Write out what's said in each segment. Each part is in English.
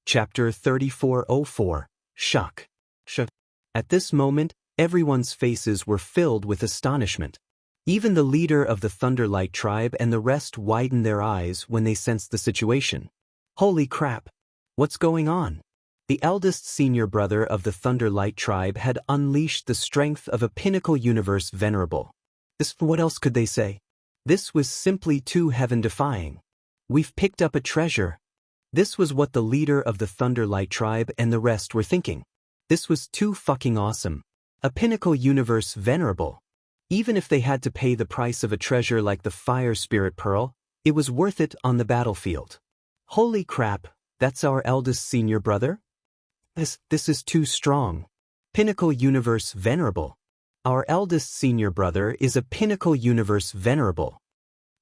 Chapter 3404, Shock. At this moment, everyone's faces were filled with astonishment. Even the leader of the Thunderlight tribe and the rest widened their eyes when they sensed the situation. Holy crap! What's going on? The eldest senior brother of the Thunderlight tribe had unleashed the strength of a pinnacle universe venerable. What else could they say? This was simply too heaven-defying. We've picked up a treasure. This was what the leader of the Thunderlight tribe and the rest were thinking. This was too fucking awesome. A pinnacle universe venerable. Even if they had to pay the price of a treasure like the Fire Spirit Pearl, it was worth it on the battlefield. Holy crap, that's our eldest senior brother? This is too strong. Pinnacle universe venerable. Our eldest senior brother is a pinnacle universe venerable.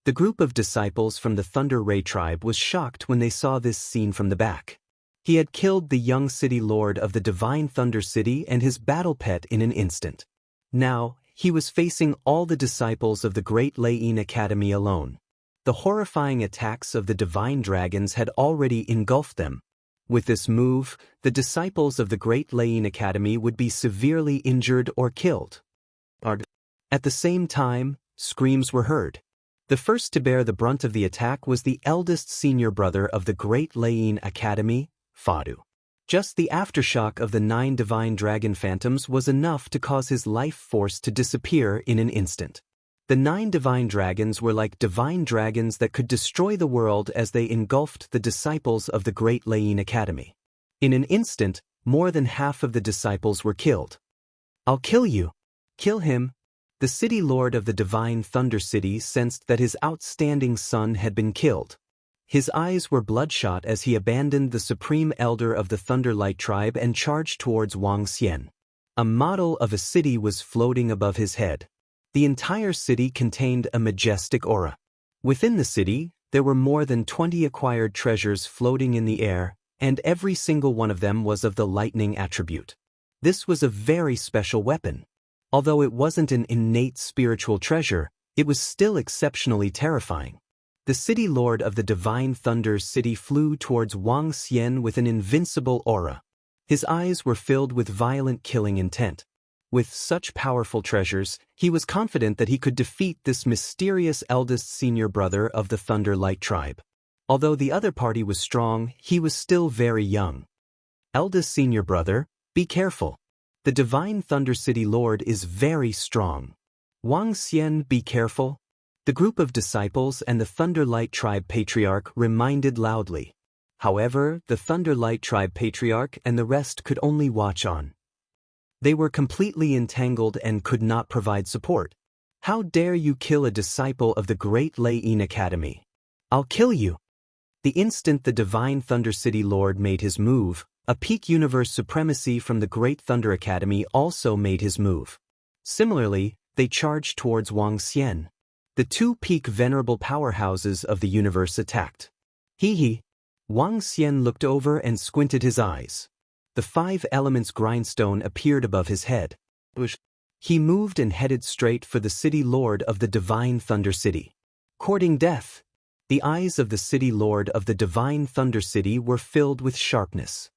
The group of disciples from the Thunder Ray tribe was shocked when they saw this scene from the back. He had killed the young city lord of the Divine Thunder City and his battle pet in an instant. Now, he was facing all the disciples of the Great Laine Academy alone. The horrifying attacks of the Divine Dragons had already engulfed them. With this move, the disciples of the Great Laine Academy would be severely injured or killed. At the same time, screams were heard. The first to bear the brunt of the attack was the eldest senior brother of the Great Laine Academy, Fadu. Just the aftershock of the 9 divine dragon phantoms was enough to cause his life force to disappear in an instant. The 9 divine dragons were like divine dragons that could destroy the world as they engulfed the disciples of the Great Laine Academy. In an instant, more than half of the disciples were killed. I'll kill you. Kill him. The city lord of the Divine Thunder City sensed that his outstanding son had been killed. His eyes were bloodshot as he abandoned the supreme elder of the Thunderlight tribe and charged towards Wang Xian. A model of a city was floating above his head. The entire city contained a majestic aura. Within the city, there were more than 20 acquired treasures floating in the air, and every single one of them was of the lightning attribute. This was a very special weapon. Although it wasn't an innate spiritual treasure, it was still exceptionally terrifying. The city lord of the Divine Thunder City flew towards Wang Xian with an invincible aura. His eyes were filled with violent killing intent. With such powerful treasures, he was confident that he could defeat this mysterious eldest senior brother of the Thunderlight tribe. Although the other party was strong, he was still very young. Eldest senior brother, be careful. The Divine Thunder City Lord is very strong. Wang Xian, be careful. The group of disciples and the Thunderlight tribe patriarch reminded loudly. However, the Thunderlight tribe patriarch and the rest could only watch on. They were completely entangled and could not provide support. How dare you kill a disciple of the Great Laine Academy? I'll kill you. The instant the Divine Thunder City Lord made his move, a peak universe supremacy from the Great Thunder Academy also made his move. Similarly, they charged towards Wang Xian. The 2 peak venerable powerhouses of the universe attacked. Wang Xian looked over and squinted his eyes. The 5 elements grindstone appeared above his head. He moved and headed straight for the city lord of the Divine Thunder City. Courting death. The eyes of the city lord of the Divine Thunder City were filled with sharpness.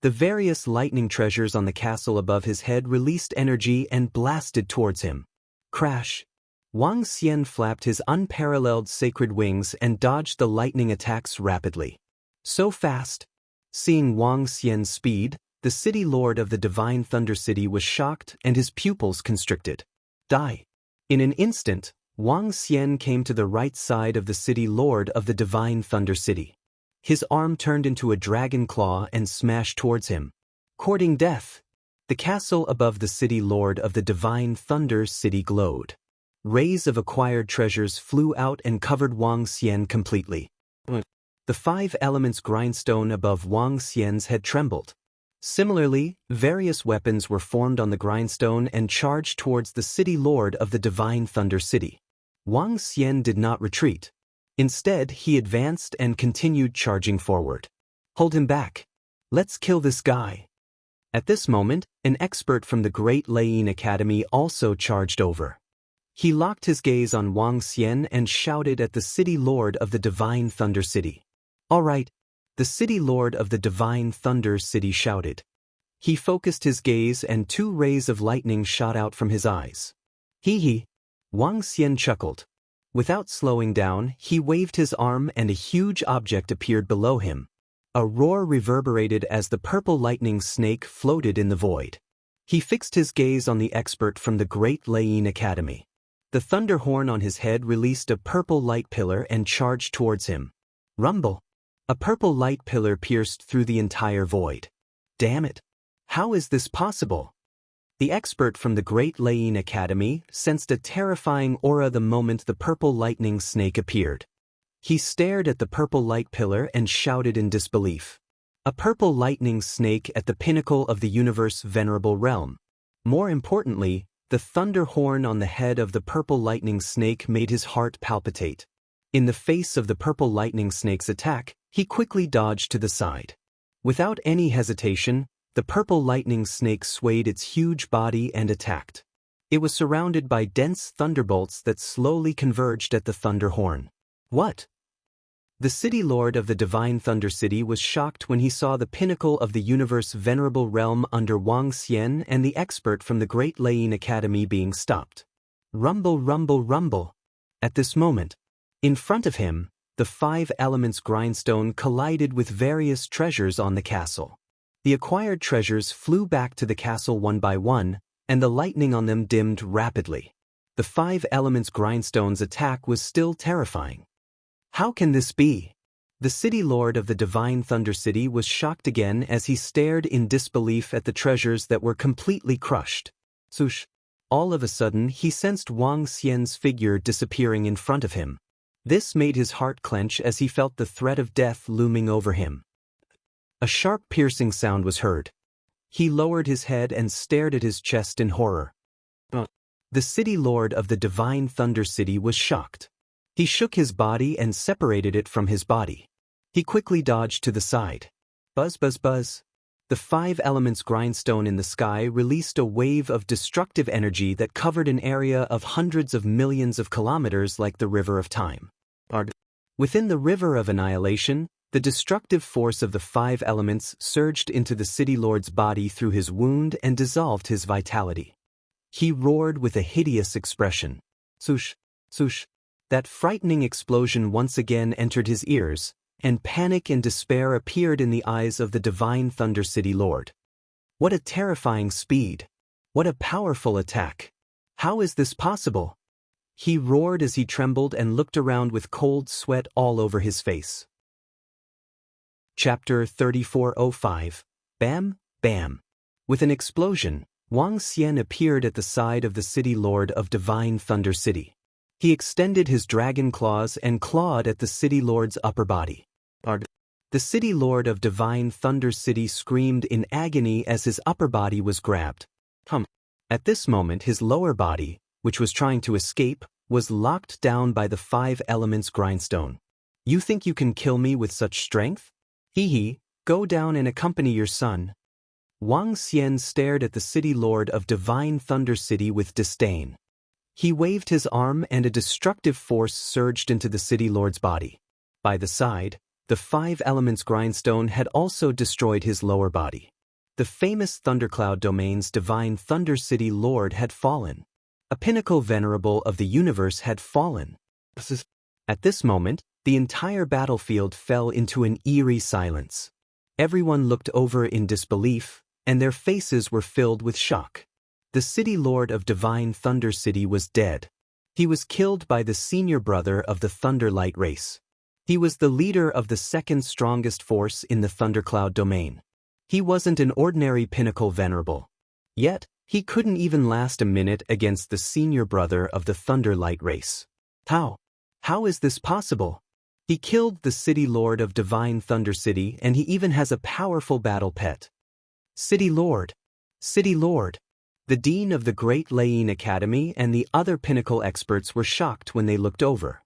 The various lightning treasures on the castle above his head released energy and blasted towards him. Crash. Wang Xian flapped his unparalleled sacred wings and dodged the lightning attacks rapidly. So fast. Seeing Wang Xian's speed, the city lord of the Divine Thunder City was shocked and his pupils constricted. Die. In an instant, Wang Xian came to the right side of the city lord of the Divine Thunder City. His arm turned into a dragon claw and smashed towards him. Courting death. The castle above the city lord of the Divine Thunder City glowed. Rays of acquired treasures flew out and covered Wang Xian completely. The 5 elements grindstone above Wang Xian's head trembled. Similarly, various weapons were formed on the grindstone and charged towards the city lord of the Divine Thunder City. Wang Xian did not retreat. Instead, he advanced and continued charging forward. Hold him back. Let's kill this guy. At this moment, an expert from the Great Laine Academy also charged over. He locked his gaze on Wang Xian and shouted at the city lord of the Divine Thunder City. All right. the city lord of the divine thunder city shouted. He focused his gaze and 2 rays of lightning shot out from his eyes. Hee. Wang Xian chuckled. Without slowing down, he waved his arm and a huge object appeared below him. A roar reverberated as the purple lightning snake floated in the void. He fixed his gaze on the expert from the Great Lane Academy. The thunder horn on his head released a purple light pillar and charged towards him. Rumble! A purple light pillar pierced through the entire void. Damn it! How is this possible? The expert from the Great Lane Academy sensed a terrifying aura the moment the purple lightning snake appeared. He stared at the purple light pillar and shouted in disbelief. A purple lightning snake at the pinnacle of the universe's venerable realm. More importantly, the thunder horn on the head of the purple lightning snake made his heart palpitate. In the face of the purple lightning snake's attack, he quickly dodged to the side. Without any hesitation, the purple lightning snake swayed its huge body and attacked. It was surrounded by dense thunderbolts that slowly converged at the thunder horn. What? The city lord of the divine thunder city was shocked when he saw the pinnacle of the universe's venerable realm under Wang Xian and the expert from the Great Lane Academy being stopped. Rumble, rumble, rumble. At this moment, in front of him, the 5 elements grindstone collided with various treasures on the castle. The acquired treasures flew back to the castle one by one, and the lightning on them dimmed rapidly. The 5 elements grindstone's attack was still terrifying. How can this be? The city lord of the divine thunder city was shocked again as he stared in disbelief at the treasures that were completely crushed. Swoosh! All of a sudden he sensed Wang Xian's figure disappearing in front of him. This made his heart clench as he felt the threat of death looming over him. A sharp piercing sound was heard. He lowered his head and stared at his chest in horror. The city lord of the divine thunder city was shocked. He shook his body and separated it from his body. He quickly dodged to the side. Buzz, buzz, buzz. The 5 elements grindstone in the sky released a wave of destructive energy that covered an area of hundreds of millions of kilometers like the River of Time. Within the River of Annihilation, the destructive force of the 5 elements surged into the city lord's body through his wound and dissolved his vitality. He roared with a hideous expression. Swoosh, swoosh. That frightening explosion once again entered his ears, and panic and despair appeared in the eyes of the divine thunder city lord. What a terrifying speed! What a powerful attack! How is this possible? He roared as he trembled and looked around with cold sweat all over his face. Chapter 3405. Bam, bam. With an explosion, Wang Xian appeared at the side of the city lord of divine thunder city. He extended his dragon claws and clawed at the city lord's upper body. The city lord of divine thunder city screamed in agony as his upper body was grabbed. At this moment his lower body, which was trying to escape, was locked down by the 5 elements grindstone. You think you can kill me with such strength? Hee, go down and accompany your son. Wang Xian stared at the city lord of divine thunder city with disdain. He waved his arm and a destructive force surged into the city lord's body. By the side, the 5 elements grindstone had also destroyed his lower body. The famous Thundercloud Domain's divine thunder city lord had fallen. A pinnacle venerable of the universe had fallen. At this moment, the entire battlefield fell into an eerie silence. Everyone looked over in disbelief, and their faces were filled with shock. The city lord of divine thunder city was dead. He was killed by the senior brother of the Thunderlight race. He was the leader of the second strongest force in the Thundercloud domain. He wasn't an ordinary pinnacle venerable. Yet, he couldn't even last a minute against the senior brother of the Thunderlight race. How is this possible? He killed the city lord of divine thunder city and he even has a powerful battle pet. City lord! City lord! The dean of the Great Lane Academy and the other pinnacle experts were shocked when they looked over.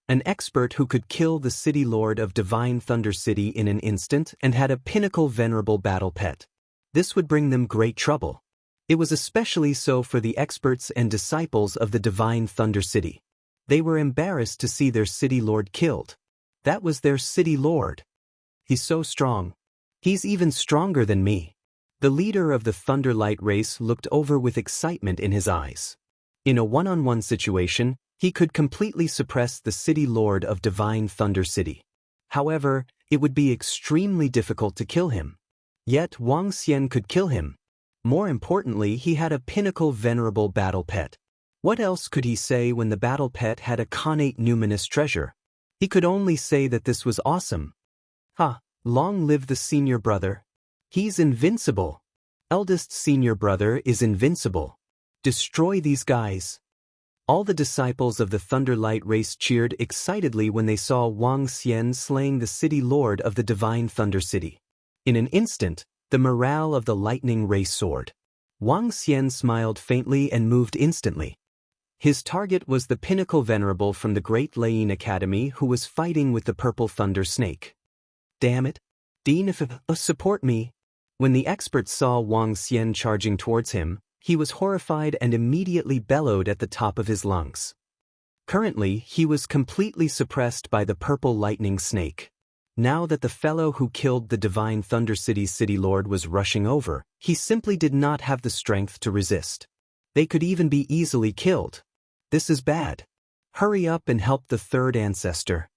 An expert who could kill the city lord of divine thunder city in an instant and had a pinnacle venerable battle pet. This would bring them great trouble. It was especially so for the experts and disciples of the divine thunder city. They were embarrassed to see their city lord killed. That was their city lord. He's so strong. He's even stronger than me. The leader of the Thunderlight race looked over with excitement in his eyes. In a one-on-one situation, he could completely suppress the City Lord of Divine Thunder City. However, it would be extremely difficult to kill him. Yet Wang Xian could kill him. More importantly, he had a pinnacle venerable battle pet. What else could he say when the battle pet had a connate numinous treasure? He could only say that this was awesome. Ha! Long live the senior brother. He's invincible. Eldest senior brother is invincible. Destroy these guys. All the disciples of the Thunderlight race cheered excitedly when they saw Wang Xian slaying the City Lord of the Divine Thunder City. In an instant, the morale of the Lightning race soared. Wang Xian smiled faintly and moved instantly. His target was the pinnacle venerable from the Great Lane Academy who was fighting with the Purple Thunder Snake. Damn it! Dean, support me! When the expert saw Wang Xian charging towards him, he was horrified and immediately bellowed at the top of his lungs. Currently, he was completely suppressed by the Purple Lightning Snake. Now that the fellow who killed the Divine Thunder City's City Lord was rushing over, he simply did not have the strength to resist. They could even be easily killed. This is bad. Hurry up and help the third ancestor.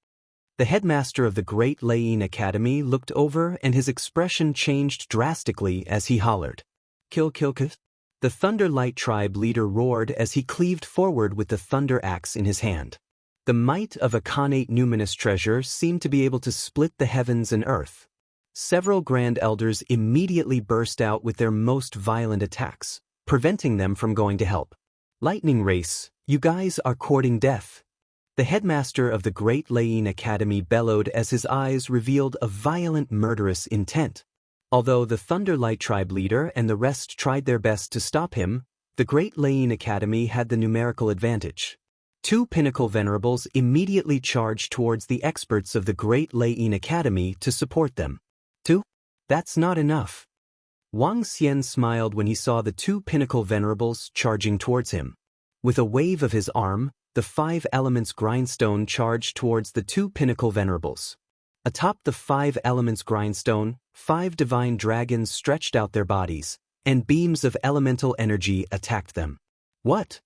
The headmaster of the Great Lane Academy looked over and his expression changed drastically as he hollered. Kill. The Thunderlight tribe leader roared as he cleaved forward with the thunder axe in his hand. The might of a connate numinous treasure seemed to be able to split the heavens and earth. Several grand elders immediately burst out with their most violent attacks, preventing them from going to help. Lightning race, you guys are courting death. The headmaster of the Great Lane Academy bellowed as his eyes revealed a violent murderous intent. Although the Thunderlight tribe leader and the rest tried their best to stop him, the Great Lane Academy had the numerical advantage. Two pinnacle venerables immediately charged towards the experts of the Great Lane Academy to support them. Two? That's not enough. Wang Xian smiled when he saw the two pinnacle venerables charging towards him. With a wave of his arm, the 5 elements grindstone charged towards the two pinnacle venerables. Atop the 5 elements grindstone, 5 divine dragons stretched out their bodies, and beams of elemental energy attacked them. What?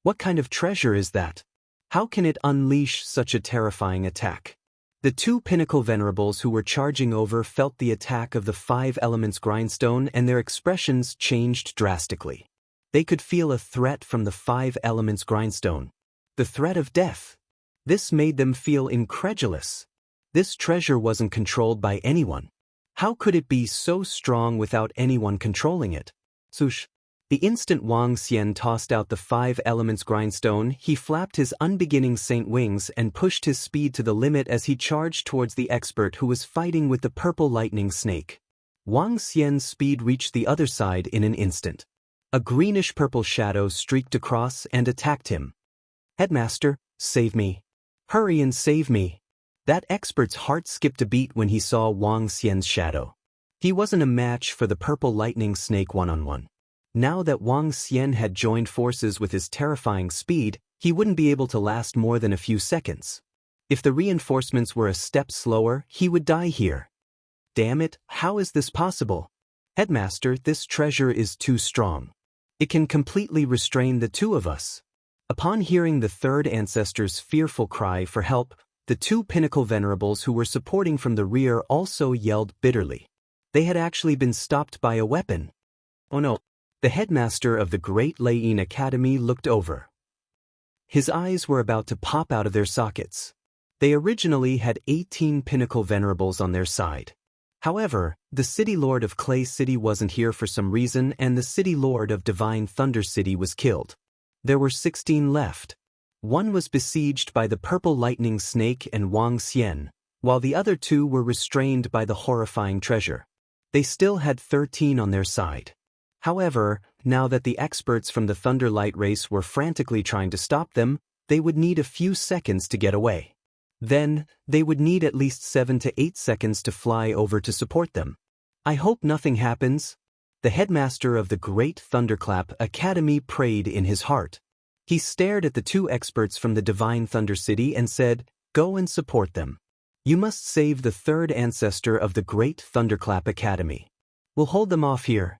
What kind of treasure is that? How can it unleash such a terrifying attack? The two pinnacle venerables who were charging over felt the attack of the 5 elements grindstone and their expressions changed drastically. They could feel a threat from the 5 elements grindstone. The threat of death. This made them feel incredulous. This treasure wasn't controlled by anyone. How could it be so strong without anyone controlling it? Swoosh. The instant Wang Xian tossed out the 5 elements grindstone, he flapped his unbeginning saint wings and pushed his speed to the limit as he charged towards the expert who was fighting with the Purple Lightning Snake. Wang Xian's speed reached the other side in an instant. A greenish-purple shadow streaked across and attacked him. Headmaster, save me. Hurry and save me. That expert's heart skipped a beat when he saw Wang Xian's shadow. He wasn't a match for the Purple Lightning Snake one-on-one. Now that Wang Xian had joined forces with his terrifying speed, he wouldn't be able to last more than a few seconds. If the reinforcements were a step slower, he would die here. Damn it, how is this possible? Headmaster, this treasure is too strong. It can completely restrain the two of us. Upon hearing the third ancestor's fearful cry for help, the two pinnacle venerables who were supporting from the rear also yelled bitterly. They had actually been stopped by a weapon. Oh no. The headmaster of the Great Lane Academy looked over. His eyes were about to pop out of their sockets. They originally had 18 pinnacle venerables on their side. However, the City Lord of Clay City wasn't here for some reason and the City Lord of Divine Thunder City was killed. There were 16 left. One was besieged by the Purple Lightning Snake and Wang Xian, while the other two were restrained by the horrifying treasure. They still had 13 on their side. However, now that the experts from the Thunderlight race were frantically trying to stop them, they would need a few seconds to get away. Then, they would need at least 7 to 8 seconds to fly over to support them. I hope nothing happens. The headmaster of the Great Thunderclap Academy prayed in his heart. He stared at the two experts from the Divine Thunder City and said, "Go and support them." You must save the third ancestor of the Great Thunderclap Academy. We'll hold them off here.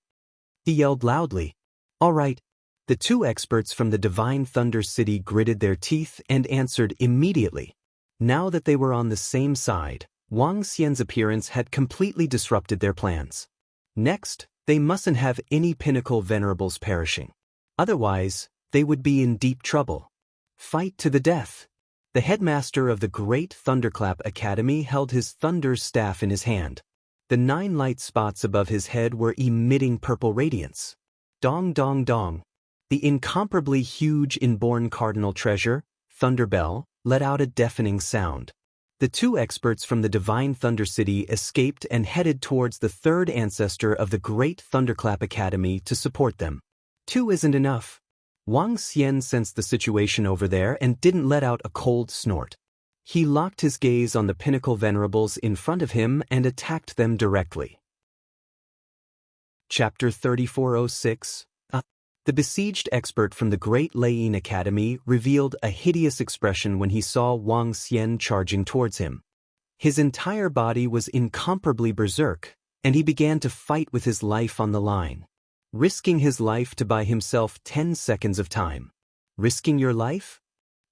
He yelled loudly. All right. The two experts from the Divine Thunder City gritted their teeth and answered immediately. Now that they were on the same side, Wang Xian's appearance had completely disrupted their plans. Next, they mustn't have any pinnacle venerables perishing. Otherwise, they would be in deep trouble. Fight to the death. The headmaster of the Great Thunderclap Academy held his thunder staff in his hand. The 9 light spots above his head were emitting purple radiance. Dong dong dong. The incomparably huge inborn cardinal treasure, Thunderbell, let out a deafening sound. The two experts from the Divine Thunder City escaped and headed towards the third ancestor of the Great Thunderclap Academy to support them. 2 isn't enough. Wang Xian sensed the situation over there and didn't let out a cold snort. He locked his gaze on the pinnacle venerables in front of him and attacked them directly. Chapter 3406. The besieged expert from the Great Lane Academy revealed a hideous expression when he saw Wang Xian charging towards him. His entire body was incomparably berserk, and he began to fight with his life on the line. Risking his life to buy himself 10 seconds of time. Risking your life?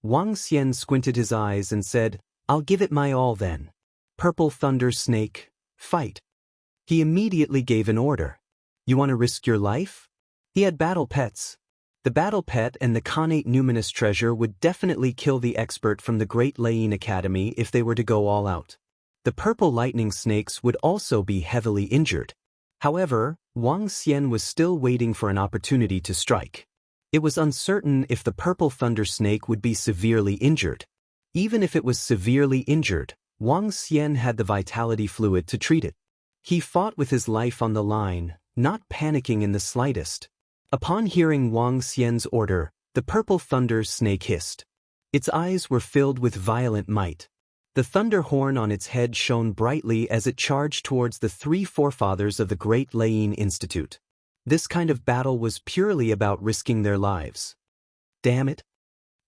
Wang Xian squinted his eyes and said, I'll give it my all then. Purple Thunder Snake, fight. He immediately gave an order. You want to risk your life? He had battle pets. The battle pet and the connate numinous treasure would definitely kill the expert from the Great Lane Academy if they were to go all out. The purple lightning snakes would also be heavily injured. However, Wang Xian was still waiting for an opportunity to strike. It was uncertain if the purple thunder snake would be severely injured. Even if it was severely injured, Wang Xian had the vitality fluid to treat it. He fought with his life on the line, not panicking in the slightest. Upon hearing Wang Xian's order, the purple thunder snake hissed. Its eyes were filled with violent might. The thunder horn on its head shone brightly as it charged towards the 3 forefathers of the Great Lane Institute. This kind of battle was purely about risking their lives. Damn it.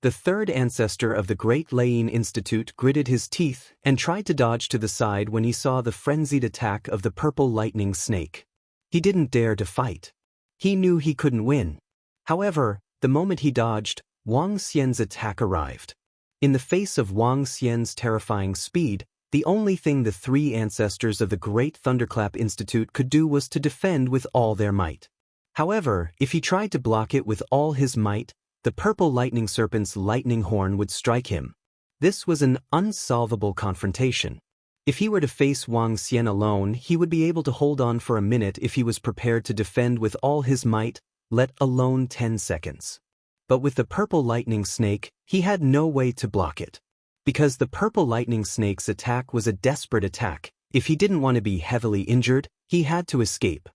The third ancestor of the Great Lane Institute gritted his teeth and tried to dodge to the side when he saw the frenzied attack of the purple lightning snake. He didn't dare to fight. He knew he couldn't win. However, the moment he dodged, Wang Xian's attack arrived. In the face of Wang Xian's terrifying speed, the only thing the 3 ancestors of the Great Thunderclap Institute could do was to defend with all their might. However, if he tried to block it with all his might, the purple lightning serpent's lightning horn would strike him. This was an unsolvable confrontation. If he were to face Wang Xian alone, he would be able to hold on for a minute if he was prepared to defend with all his might, let alone 10 seconds. But with the purple lightning snake, he had no way to block it. Because the purple lightning snake's attack was a desperate attack, if he didn't want to be heavily injured, he had to escape.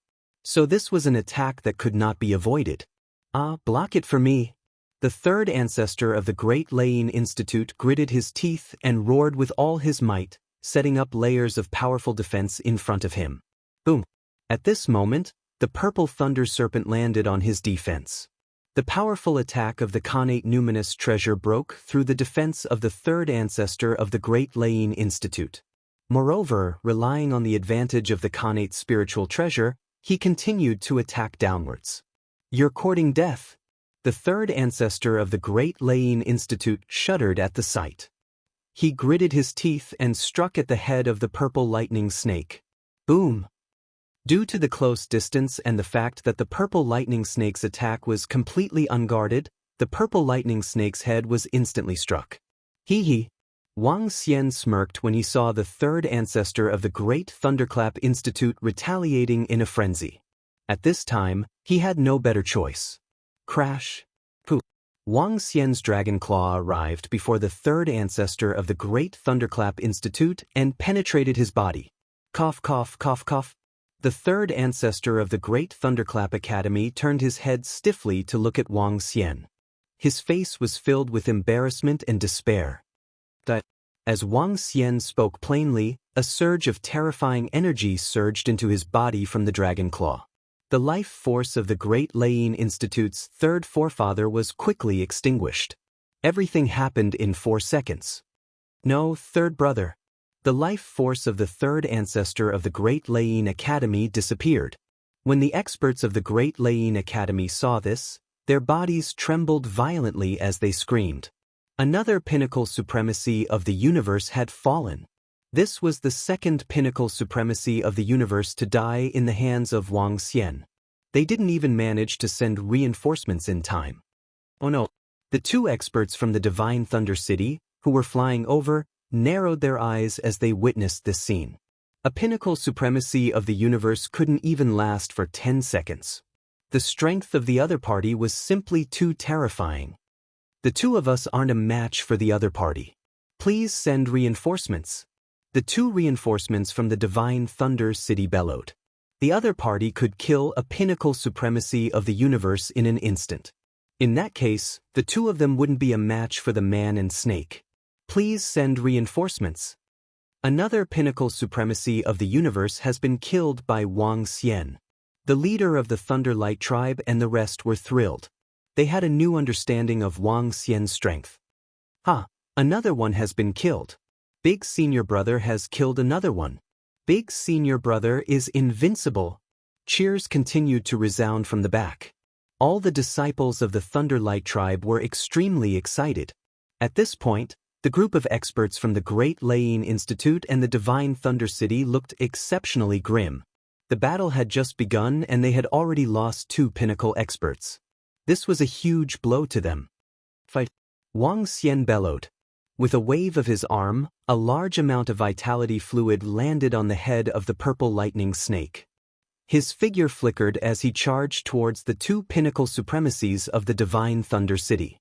So this was an attack that could not be avoided. Block it for me. The third ancestor of the Great Lane Institute gritted his teeth and roared with all his might, setting up layers of powerful defense in front of him. Boom. At this moment, the purple thunder serpent landed on his defense. The powerful attack of the connate numinous treasure broke through the defense of the third ancestor of the Great Lane Institute. Moreover, relying on the advantage of the connate spiritual treasure, he continued to attack downwards. You're courting death. The third ancestor of the Great Lane Institute shuddered at the sight. He gritted his teeth and struck at the head of the purple lightning snake. Boom! Due to the close distance and the fact that the purple lightning snake's attack was completely unguarded, the purple lightning snake's head was instantly struck. Hee. Wang Xian smirked when he saw the third ancestor of the Great Thunderclap Institute retaliating in a frenzy. At this time, he had no better choice. Crash. Poof. Wang Xian's dragon claw arrived before the third ancestor of the Great Thunderclap Institute and penetrated his body. Cough cough cough cough. The third ancestor of the Great Thunderclap Academy turned his head stiffly to look at Wang Xian. His face was filled with embarrassment and despair. As Wang Xian spoke plainly, a surge of terrifying energy surged into his body from the dragon claw. The life force of the Great Lane Institute's third forefather was quickly extinguished. Everything happened in 4 seconds. No, third brother. The life force of the third ancestor of the Great Layene Academy disappeared. When the experts of the Great Layene Academy saw this, their bodies trembled violently as they screamed. Another pinnacle supremacy of the universe had fallen. This was the second pinnacle supremacy of the universe to die in the hands of Wang Xian. They didn't even manage to send reinforcements in time. Oh no. The two experts from the Divine Thunder City, who were flying over, narrowed their eyes as they witnessed this scene. A pinnacle supremacy of the universe couldn't even last for 10 seconds. The strength of the other party was simply too terrifying. The two of us aren't a match for the other party. Please send reinforcements. The two reinforcements from the Divine Thunder City bellowed. The other party could kill a pinnacle supremacy of the universe in an instant. In that case, the two of them wouldn't be a match for the man and snake. Please send reinforcements. Another pinnacle supremacy of the universe has been killed by Wang Xian. The leader of the Thunderlight tribe and the rest were thrilled. They had a new understanding of Wang Xian's strength. Another one has been killed. Big Senior Brother has killed another one. Big Senior Brother is invincible. Cheers continued to resound from the back. All the disciples of the Thunderlight tribe were extremely excited. At this point, the group of experts from the Great Layene Institute and the Divine Thunder City looked exceptionally grim. The battle had just begun and they had already lost two pinnacle experts. This was a huge blow to them. Fight! Wang Xian bellowed. With a wave of his arm, a large amount of vitality fluid landed on the head of the purple lightning snake. His figure flickered as he charged towards the two pinnacle supremacies of the Divine Thunder City.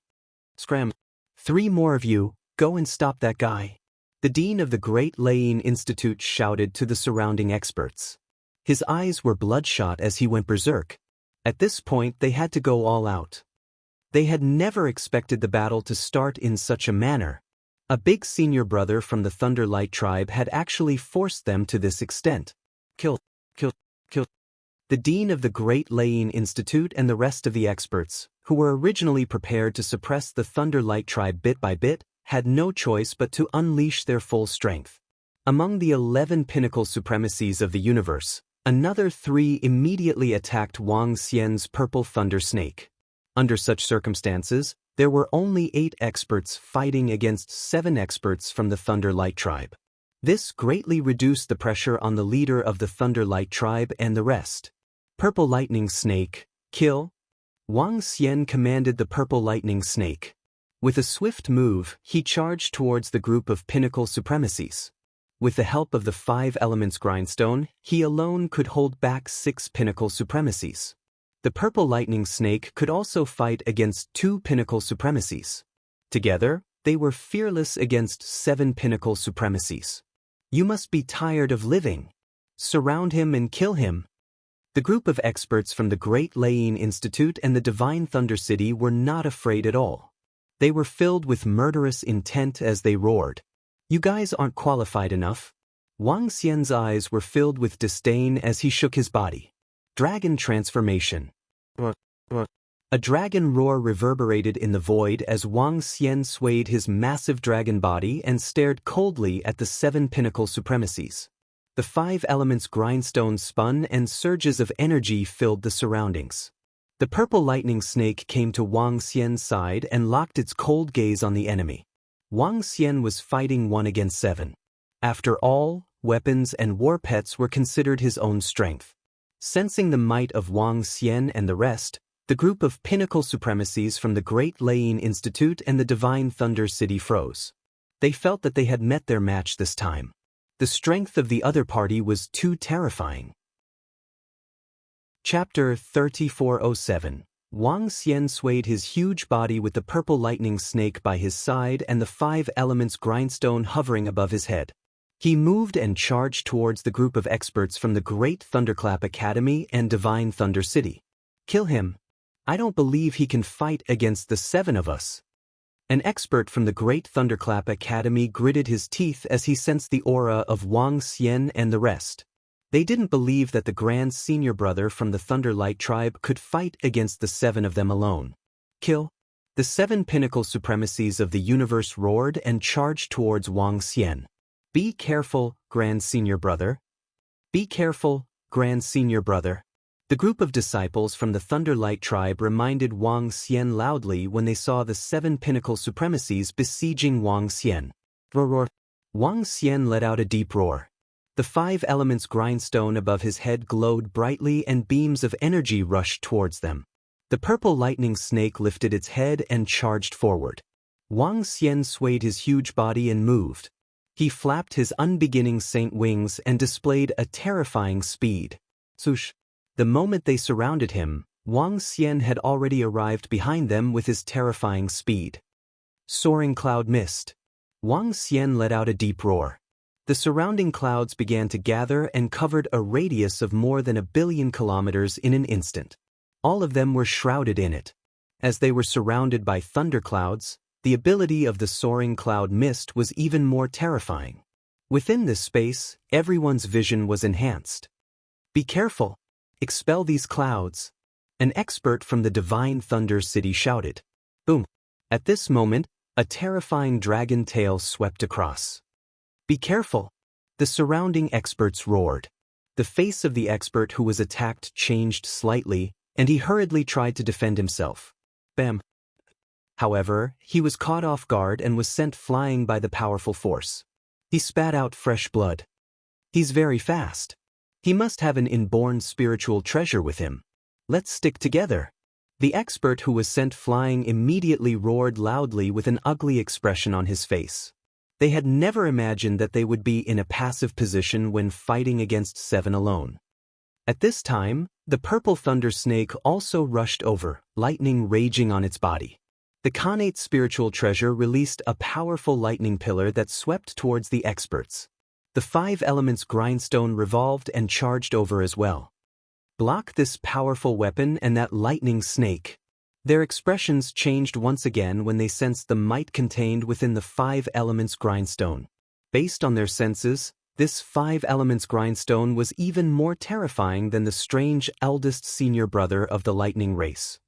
Scram! 3 more of you, go and stop that guy. The dean of the Great Layene Institute shouted to the surrounding experts. His eyes were bloodshot as he went berserk. At this point they had to go all out. They had never expected the battle to start in such a manner. A big senior brother from the Thunderlight tribe had actually forced them to this extent. Kill. The dean of the Great Layene Institute and the rest of the experts, who were originally prepared to suppress the Thunderlight tribe bit by bit, had no choice but to unleash their full strength. Among the 11 pinnacle supremacies of the universe, another 3 immediately attacked Wang Xian's purple thunder snake. Under such circumstances, there were only 8 experts fighting against 7 experts from the Thunderlight tribe. This greatly reduced the pressure on the leader of the Thunderlight tribe and the rest. Purple lightning snake, kill. Wang Xian commanded the purple lightning snake. With a swift move, he charged towards the group of pinnacle supremacies. With the help of the 5 elements grindstone, he alone could hold back 6 pinnacle supremacies. The purple lightning snake could also fight against 2 pinnacle supremacies. Together, they were fearless against 7 pinnacle supremacies. You must be tired of living. Surround him and kill him. The group of experts from the Great Layene Institute and the Divine Thunder City were not afraid at all. They were filled with murderous intent as they roared. You guys aren't qualified enough. Wang Xian's eyes were filled with disdain as he shook his body. Dragon transformation. A dragon roar reverberated in the void as Wang Xian swayed his massive dragon body and stared coldly at the 7 pinnacle supremacies. The 5 elements grindstone spun and surges of energy filled the surroundings. The purple lightning snake came to Wang Xian's side and locked its cold gaze on the enemy. Wang Xian was fighting 1 against 7. After all, weapons and war pets were considered his own strength. Sensing the might of Wang Xian and the rest, the group of pinnacle supremacies from the Great Layene Institute and the Divine Thunder City froze. They felt that they had met their match this time. The strength of the other party was too terrifying. Chapter 3407. Wang Xian swayed his huge body with the purple lightning snake by his side and the 5 elements grindstone hovering above his head. He moved and charged towards the group of experts from the Great Thunderclap Academy and Divine Thunder City. Kill him. I don't believe he can fight against the 7 of us. An expert from the Great Thunderclap Academy gritted his teeth as he sensed the aura of Wang Xian and the rest. They didn't believe that the Grand Senior Brother from the Thunderlight tribe could fight against the 7 of them alone. Kill. The 7 pinnacle supremacies of the universe roared and charged towards Wang Xian. Be careful, Grand Senior Brother. Be careful, Grand Senior Brother. The group of disciples from the Thunderlight tribe reminded Wang Xian loudly when they saw the 7 pinnacle supremacies besieging Wang Xian. Roar, roar. Wang Xian let out a deep roar. The 5 elements grindstone above his head glowed brightly and beams of energy rushed towards them. The purple lightning snake lifted its head and charged forward. Wang Xian swayed his huge body and moved. He flapped his unbeginning saint wings and displayed a terrifying speed. Swoosh! The moment they surrounded him, Wang Xian had already arrived behind them with his terrifying speed. Soaring cloud mist. Wang Xian let out a deep roar. The surrounding clouds began to gather and covered a radius of more than 1 billion kilometers in an instant. All of them were shrouded in it. As they were surrounded by thunderclouds, the ability of the soaring cloud mist was even more terrifying. Within this space, everyone's vision was enhanced. Be careful! Expel these clouds! An expert from the Divine Thunder City shouted. Boom! At this moment, a terrifying dragon tail swept across. Be careful! The surrounding experts roared. The face of the expert who was attacked changed slightly, and he hurriedly tried to defend himself. Bam! However, he was caught off guard and was sent flying by the powerful force. He spat out fresh blood. He's very fast. He must have an inborn spiritual treasure with him. Let's stick together. The expert who was sent flying immediately roared loudly with an ugly expression on his face. They had never imagined that they would be in a passive position when fighting against 7 alone. At this time, the purple thunder snake also rushed over, lightning raging on its body. The Khanate spiritual treasure released a powerful lightning pillar that swept towards the experts. The 5 elements grindstone revolved and charged over as well. Block this powerful weapon and that lightning snake. Their expressions changed once again when they sensed the might contained within the 5 elements grindstone. Based on their senses, this 5 elements grindstone was even more terrifying than the strange eldest senior brother of the lightning race.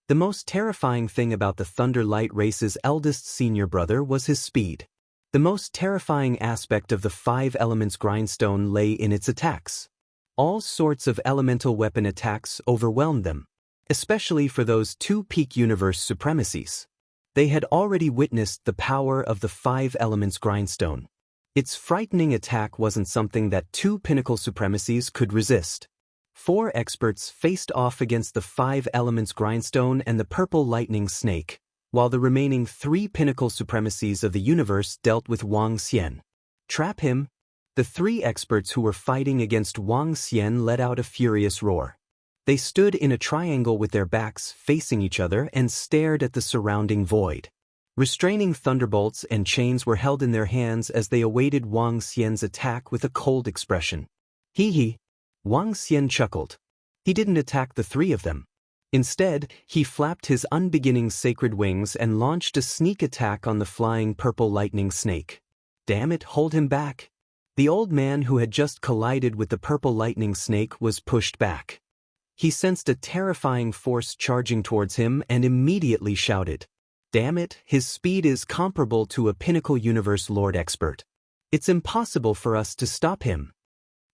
The most terrifying thing about the Thunderlight race's eldest senior brother was his speed. The most terrifying aspect of the 5 elements grindstone lay in its attacks. All sorts of elemental weapon attacks overwhelmed them, especially for those 2 peak universe supremacies. They had already witnessed the power of the 5 elements grindstone. Its frightening attack wasn't something that 2 pinnacle supremacies could resist. 4 experts faced off against the 5 elements grindstone and the purple lightning snake, while the remaining 3 pinnacle supremacies of the universe dealt with Wang Xian. Trap him! The 3 experts who were fighting against Wang Xian let out a furious roar. They stood in a triangle with their backs facing each other and stared at the surrounding void. Restraining thunderbolts and chains were held in their hands as they awaited Wang Xian's attack with a cold expression. Hee hee! Wang Xian chuckled. He didn't attack the 3 of them. Instead, he flapped his unbeginning sacred wings and launched a sneak attack on the flying purple lightning snake. Damn it, hold him back! The old man who had just collided with the purple lightning snake was pushed back. He sensed a terrifying force charging towards him and immediately shouted, "Damn it, his speed is comparable to a pinnacle universe lord expert. It's impossible for us to stop him."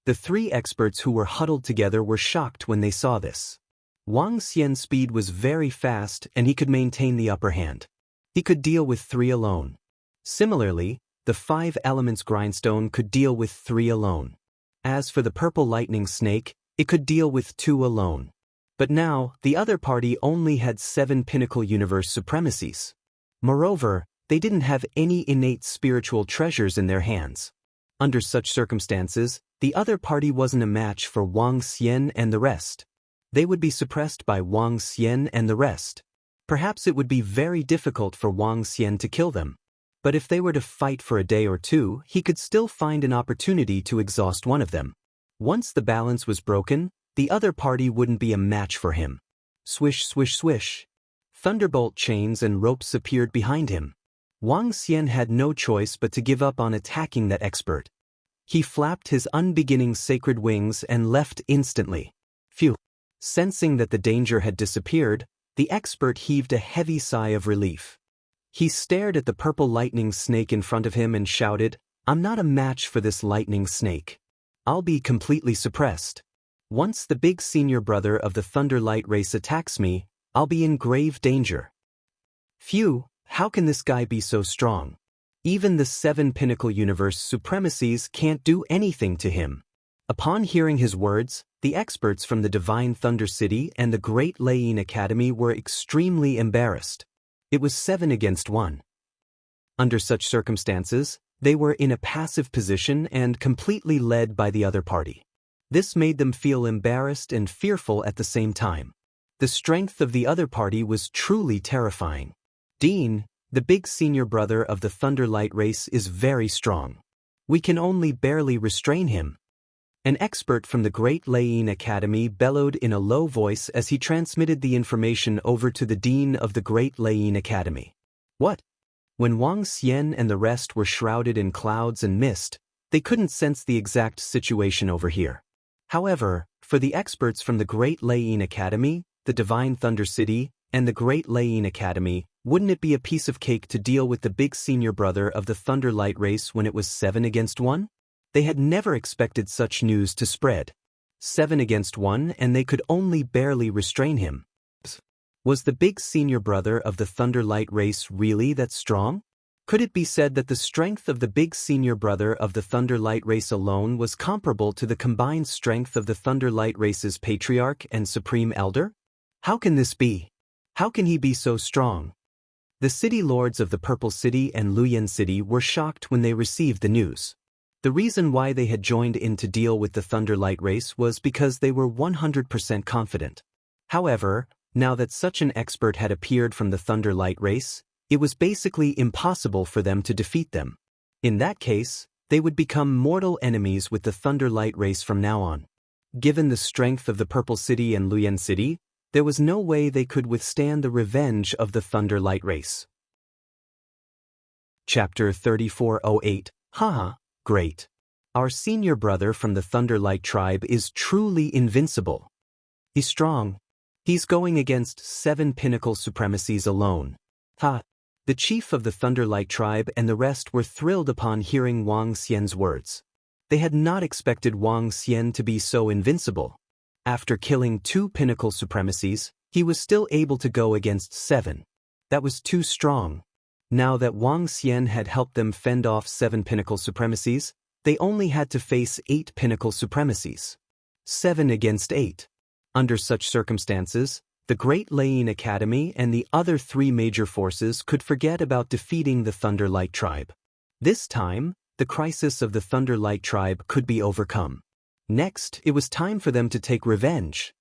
The 3 experts who were huddled together were shocked when they saw this. Wang Xian's speed was very fast and he could maintain the upper hand. He could deal with 3 alone. Similarly, the 5 elements grindstone could deal with 3 alone. As for the purple lightning snake, it could deal with 2 alone. But now, the other party only had 7 pinnacle universe supremacies. Moreover, they didn't have any innate spiritual treasures in their hands. Under such circumstances, the other party wasn't a match for Wang Xian and the rest. They would be suppressed by Wang Xian and the rest. Perhaps it would be very difficult for Wang Xian to kill them. But if they were to fight for a day or 2, he could still find an opportunity to exhaust one of them. Once the balance was broken, the other party wouldn't be a match for him. Swish, swish, swish. Thunderbolt chains and ropes appeared behind him. Wang Xian had no choice but to give up on attacking that expert. He flapped his unbeginning sacred wings and left instantly. Phew! Sensing that the danger had disappeared, the expert heaved a heavy sigh of relief. He stared at the purple lightning snake in front of him and shouted, I'm not a match for this lightning snake. I'll be completely suppressed. Once the big senior brother of the Thunderlight race attacks me, I'll be in grave danger. Phew, how can this guy be so strong? Even the 7 Pinnacle Universe supremacies can't do anything to him. Upon hearing his words, the experts from the Divine Thunder City and the Great Lane Academy were extremely embarrassed. It was 7 against 1. Under such circumstances, they were in a passive position and completely led by the other party. This made them feel embarrassed and fearful at the same time. The strength of the other party was truly terrifying. Dean, the big senior brother of the Thunderlight race, is very strong. We can only barely restrain him. An expert from the Great Lane Academy bellowed in a low voice as he transmitted the information over to the Dean of the Great Lane Academy. What? When Wang Xian and the rest were shrouded in clouds and mist, they couldn't sense the exact situation over here. However, for the experts from the Great Lane Academy, the Divine Thunder City, and the Great Lane Academy, wouldn't it be a piece of cake to deal with the big senior brother of the Thunderlight race when it was 7 against 1? They had never expected such news to spread. 7 against 1, and they could only barely restrain him. Was the big senior brother of the Thunderlight race really that strong? Could it be said that the strength of the big senior brother of the Thunderlight race alone was comparable to the combined strength of the Thunderlight race's patriarch and supreme elder? How can this be? How can he be so strong? The city lords of the Purple City and Luyan City were shocked when they received the news. The reason why they had joined in to deal with the Thunderlight race was because they were 100% confident. However, now that such an expert had appeared from the Thunderlight race, it was basically impossible for them to defeat them. In that case, they would become mortal enemies with the Thunderlight race from now on. Given the strength of the Purple City and Luyan City, there was no way they could withstand the revenge of the Thunderlight race. Chapter 3408. Haha, great. Our senior brother from the Thunderlight tribe is truly invincible. He's strong. He's going against 7 pinnacle supremacies alone. Ha! The chief of the Thunderlight tribe and the rest were thrilled upon hearing Wang Xian's words. They had not expected Wang Xian to be so invincible. After killing 2 pinnacle supremacies, he was still able to go against 7. That was too strong. Now that Wang Xian had helped them fend off 7 pinnacle supremacies, they only had to face 8 pinnacle supremacies. 7 against 8. Under such circumstances, the Great Lane Academy and the other 3 major forces could forget about defeating the Thunderlight tribe. This time, the crisis of the Thunderlight tribe could be overcome. Next, it was time for them to take revenge.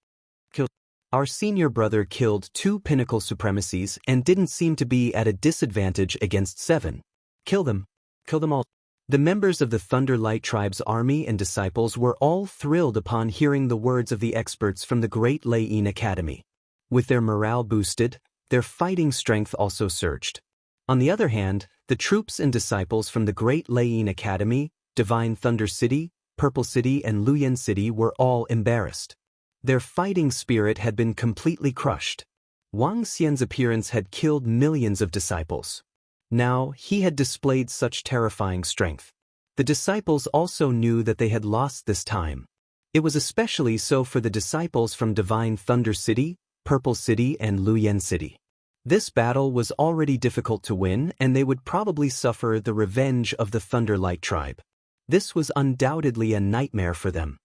Our senior brother killed 2 pinnacle supremacies and didn't seem to be at a disadvantage against 7. Kill them. Kill them all. The members of the Thunderlight tribe's army and disciples were all thrilled upon hearing the words of the experts from the Great Lane Academy. With their morale boosted, their fighting strength also surged. On the other hand, the troops and disciples from the Great Lane Academy, Divine Thunder City, Purple City and Luyan City were all embarrassed. Their fighting spirit had been completely crushed. Wang Xian's appearance had killed millions of disciples. Now, he had displayed such terrifying strength. The disciples also knew that they had lost this time. It was especially so for the disciples from Divine Thunder City, Purple City and Luyan City. This battle was already difficult to win and they would probably suffer the revenge of the Thunderlight tribe. This was undoubtedly a nightmare for them.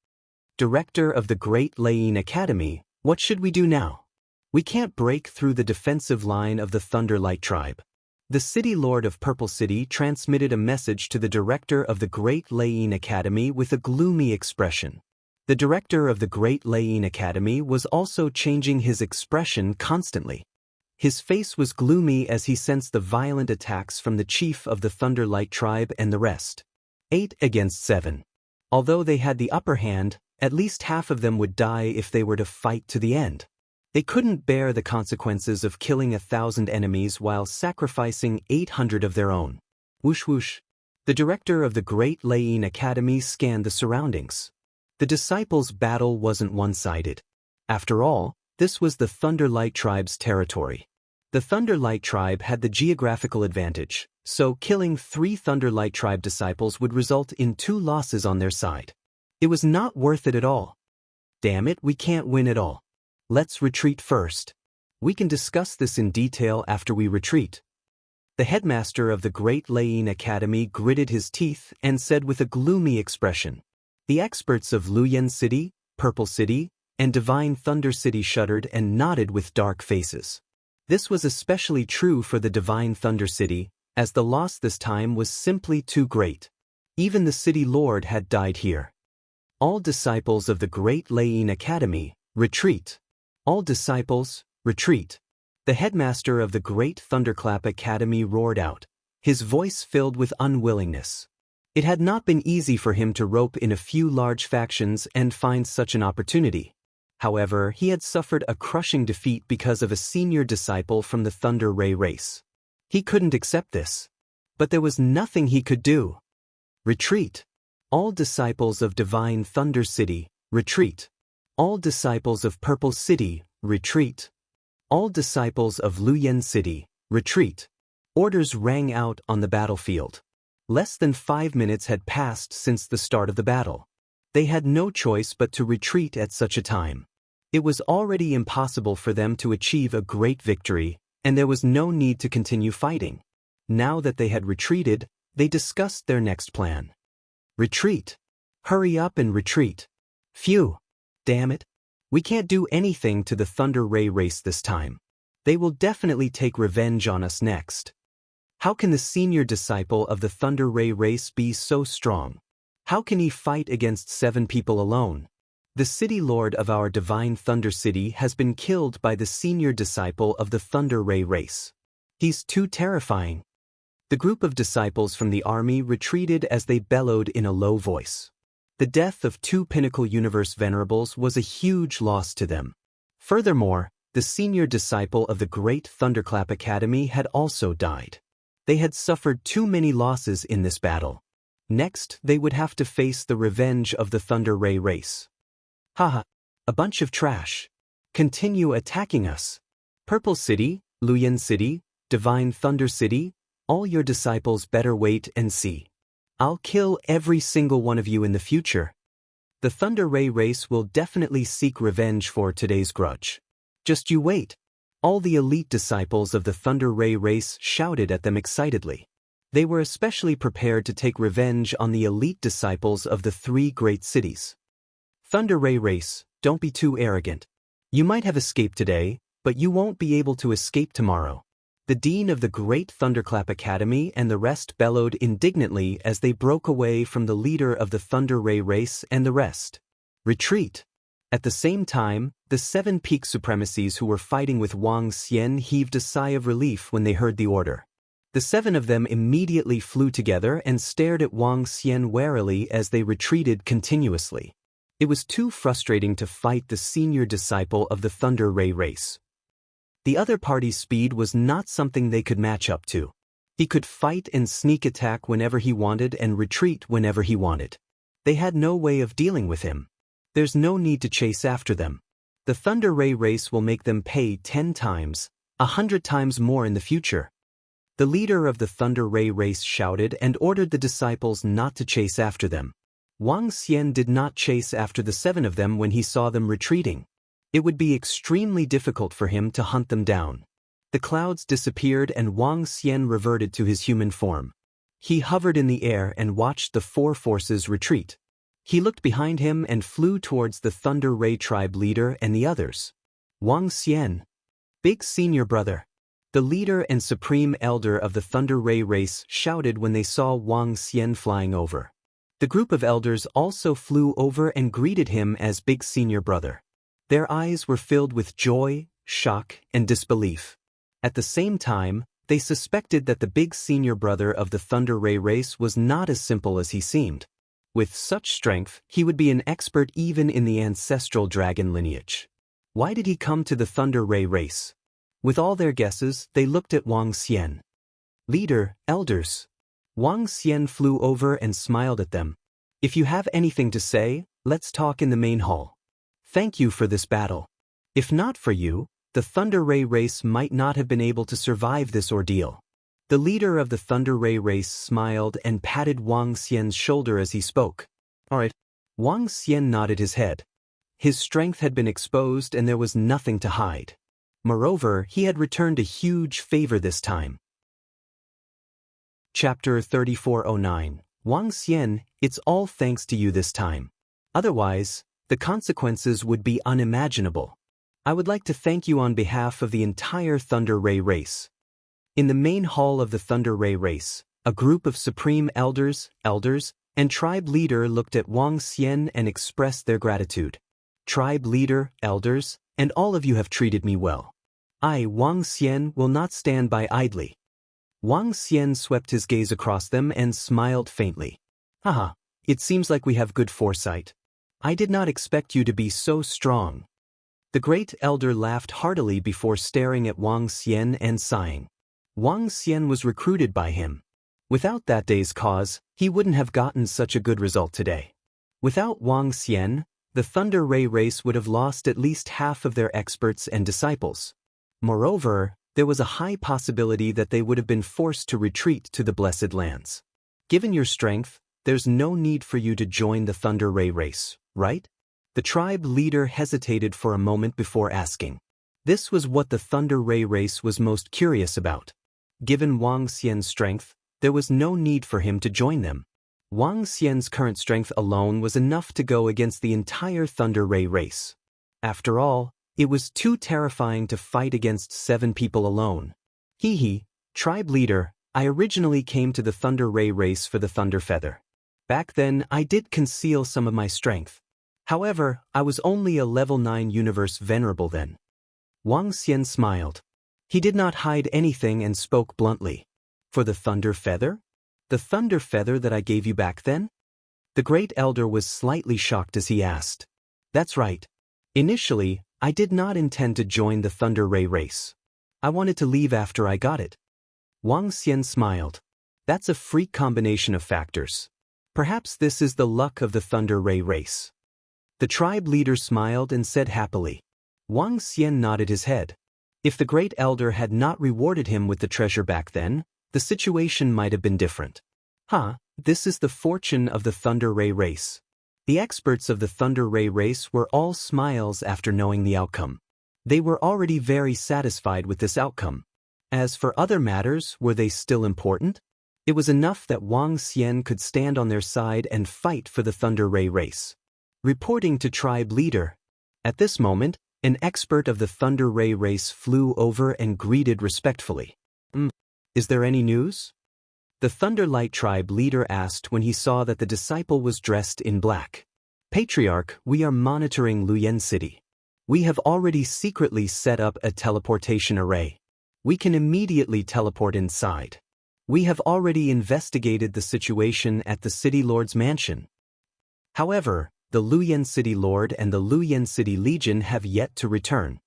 Director of the Great Lane Academy, what should we do now? We can't break through the defensive line of the Thunderlight tribe. The City Lord of Purple City transmitted a message to the director of the Great Lane Academy with a gloomy expression. The director of the Great Lane Academy was also changing his expression constantly. His face was gloomy as he sensed the violent attacks from the chief of the Thunderlight tribe and the rest. 8 against 7. Although they had the upper hand, at least half of them would die if they were to fight to the end. They couldn't bear the consequences of killing 1,000 enemies while sacrificing 800 of their own. Whoosh whoosh. The director of the Great Lane Academy scanned the surroundings. The disciples' battle wasn't one-sided. After all, this was the Thunderlight tribe's territory. The Thunderlight tribe had the geographical advantage, so killing 3 Thunderlight tribe disciples would result in 2 losses on their side. It was not worth it at all. Damn it, we can't win at all. Let's retreat first. We can discuss this in detail after we retreat. The headmaster of the Great Lane Academy gritted his teeth and said with a gloomy expression. The experts of Luyen City, Purple City, and Divine Thunder City shuddered and nodded with dark faces. This was especially true for the Divine Thunder City, as the loss this time was simply too great. Even the city lord had died here. All disciples of the Great Lane Academy, retreat. All disciples, retreat. The headmaster of the Great Thunderclap Academy roared out, his voice filled with unwillingness. It had not been easy for him to rope in a few large factions and find such an opportunity. However, he had suffered a crushing defeat because of a senior disciple from the Thunder Ray race. He couldn't accept this. But there was nothing he could do. Retreat. All disciples of Divine Thunder City, retreat. All disciples of Purple City, retreat. All disciples of Luyen City, retreat. Orders rang out on the battlefield. Less than 5 minutes had passed since the start of the battle. They had no choice but to retreat at such a time. It was already impossible for them to achieve a great victory, and there was no need to continue fighting. Now that they had retreated, they discussed their next plan. Retreat. Hurry up and retreat. Phew. Damn it. We can't do anything to the Thunder Ray race this time. They will definitely take revenge on us next. How can the senior disciple of the Thunder Ray race be so strong? How can he fight against 7 people alone? The city lord of our Divine Thunder City has been killed by the senior disciple of the Thunder Ray race. He's too terrifying. The group of disciples from the army retreated as they bellowed in a low voice. The death of 2 Pinnacle Universe Venerables was a huge loss to them. Furthermore, the senior disciple of the Great Thunderclap Academy had also died. They had suffered too many losses in this battle. Next, they would have to face the revenge of the Thunder Ray race. Haha, a bunch of trash. Continue attacking us. Purple City, Luyen City, Divine Thunder City, all your disciples better wait and see. I'll kill every single one of you in the future. The Thunder Ray race will definitely seek revenge for today's grudge. Just you wait. All the elite disciples of the Thunder Ray race shouted at them excitedly. They were especially prepared to take revenge on the elite disciples of the 3 great cities. Thunder Ray race, don't be too arrogant. You might have escaped today, but you won't be able to escape tomorrow. The dean of the Great Thunderclap Academy and the rest bellowed indignantly as they broke away from the leader of the Thunder Ray race and the rest. Retreat. At the same time, the 7 peak supremacies who were fighting with Wang Xian heaved a sigh of relief when they heard the order. The 7 of them immediately flew together and stared at Wang Xian warily as they retreated continuously. It was too frustrating to fight the senior disciple of the Thunder Ray race. The other party's speed was not something they could match up to. He could fight and sneak attack whenever he wanted and retreat whenever he wanted. They had no way of dealing with him. There's no need to chase after them. The Thunder Ray race will make them pay 10 times, 100 times more in the future. The leader of the Thunder Ray race shouted and ordered the disciples not to chase after them. Wang Xian did not chase after the 7 of them when he saw them retreating. It would be extremely difficult for him to hunt them down. The clouds disappeared and Wang Xian reverted to his human form. He hovered in the air and watched the 4 forces retreat. He looked behind him and flew towards the Thunder Ray tribe leader and the others. Wang Xian, big senior brother. The leader and supreme elder of the Thunder Ray race shouted when they saw Wang Xian flying over. The group of elders also flew over and greeted him as big senior brother. Their eyes were filled with joy, shock, and disbelief. At the same time, they suspected that the big senior brother of the Thunder Ray race was not as simple as he seemed. With such strength, he would be an expert even in the ancestral dragon lineage. Why did he come to the Thunder Ray race? With all their guesses, they looked at Wang Xian. Leader, elders. Wang Xian flew over and smiled at them. If you have anything to say, let's talk in the main hall. Thank you for this battle. If not for you, the Thunder Ray race might not have been able to survive this ordeal. The leader of the Thunder Ray race smiled and patted Wang Xian's shoulder as he spoke. All right. Wang Xian nodded his head. His strength had been exposed and there was nothing to hide. Moreover, he had returned a huge favor this time. Chapter 3409. Wang Xian, it's all thanks to you this time. Otherwise, the consequences would be unimaginable. I would like to thank you on behalf of the entire Thunder Ray race. In the main hall of the Thunder Ray race, a group of supreme elders, and tribe leader looked at Wang Xian and expressed their gratitude. Tribe leader, elders, and all of you have treated me well. I, Wang Xian, will not stand by idly. Wang Xian swept his gaze across them and smiled faintly. Haha, it seems like we have good foresight. I did not expect you to be so strong. The great elder laughed heartily before staring at Wang Xian and sighing. Wang Xian was recruited by him. Without that day's cause, he wouldn't have gotten such a good result today. Without Wang Xian, the Thunder Ray race would have lost at least half of their experts and disciples. Moreover, there was a high possibility that they would have been forced to retreat to the Blessed Lands. Given your strength, there's no need for you to join the Thunder Ray race, right? The tribe leader hesitated for a moment before asking. This was what the Thunder Ray race was most curious about. Given Wang Xian's strength, there was no need for him to join them. Wang Xian's current strength alone was enough to go against the entire Thunder Ray race. After all, it was too terrifying to fight against 7 people alone. Tribe leader, I originally came to the Thunder Ray race for the Thunder Feather. Back then, I did conceal some of my strength. However, I was only a level 9 universe venerable then. Wang Xian smiled. He did not hide anything and spoke bluntly. For the Thunder Feather? The Thunder Feather that I gave you back then? The great elder was slightly shocked as he asked. That's right. Initially, I did not intend to join the Thunder Ray race. I wanted to leave after I got it. Wang Xian smiled. That's a freak combination of factors. Perhaps this is the luck of the Thunder Ray race. The tribe leader smiled and said happily. Wang Xian nodded his head. If the great elder had not rewarded him with the treasure back then, the situation might have been different. This is the fortune of the Thunder Ray race. The experts of the Thunder Ray race were all smiles after knowing the outcome. They were already very satisfied with this outcome. As for other matters, were they still important? It was enough that Wang Xian could stand on their side and fight for the Thunder Ray race. Reporting to tribe leader. At this moment, an expert of the Thunder Ray race flew over and greeted respectfully. Is there any news? The Thunderlight tribe leader asked when he saw that the disciple was dressed in black. Patriarch, we are monitoring Luyen City. We have already secretly set up a teleportation array. We can immediately teleport inside. We have already investigated the situation at the City Lord's mansion. However, the Luyen City Lord and the Luyen City Legion have yet to return.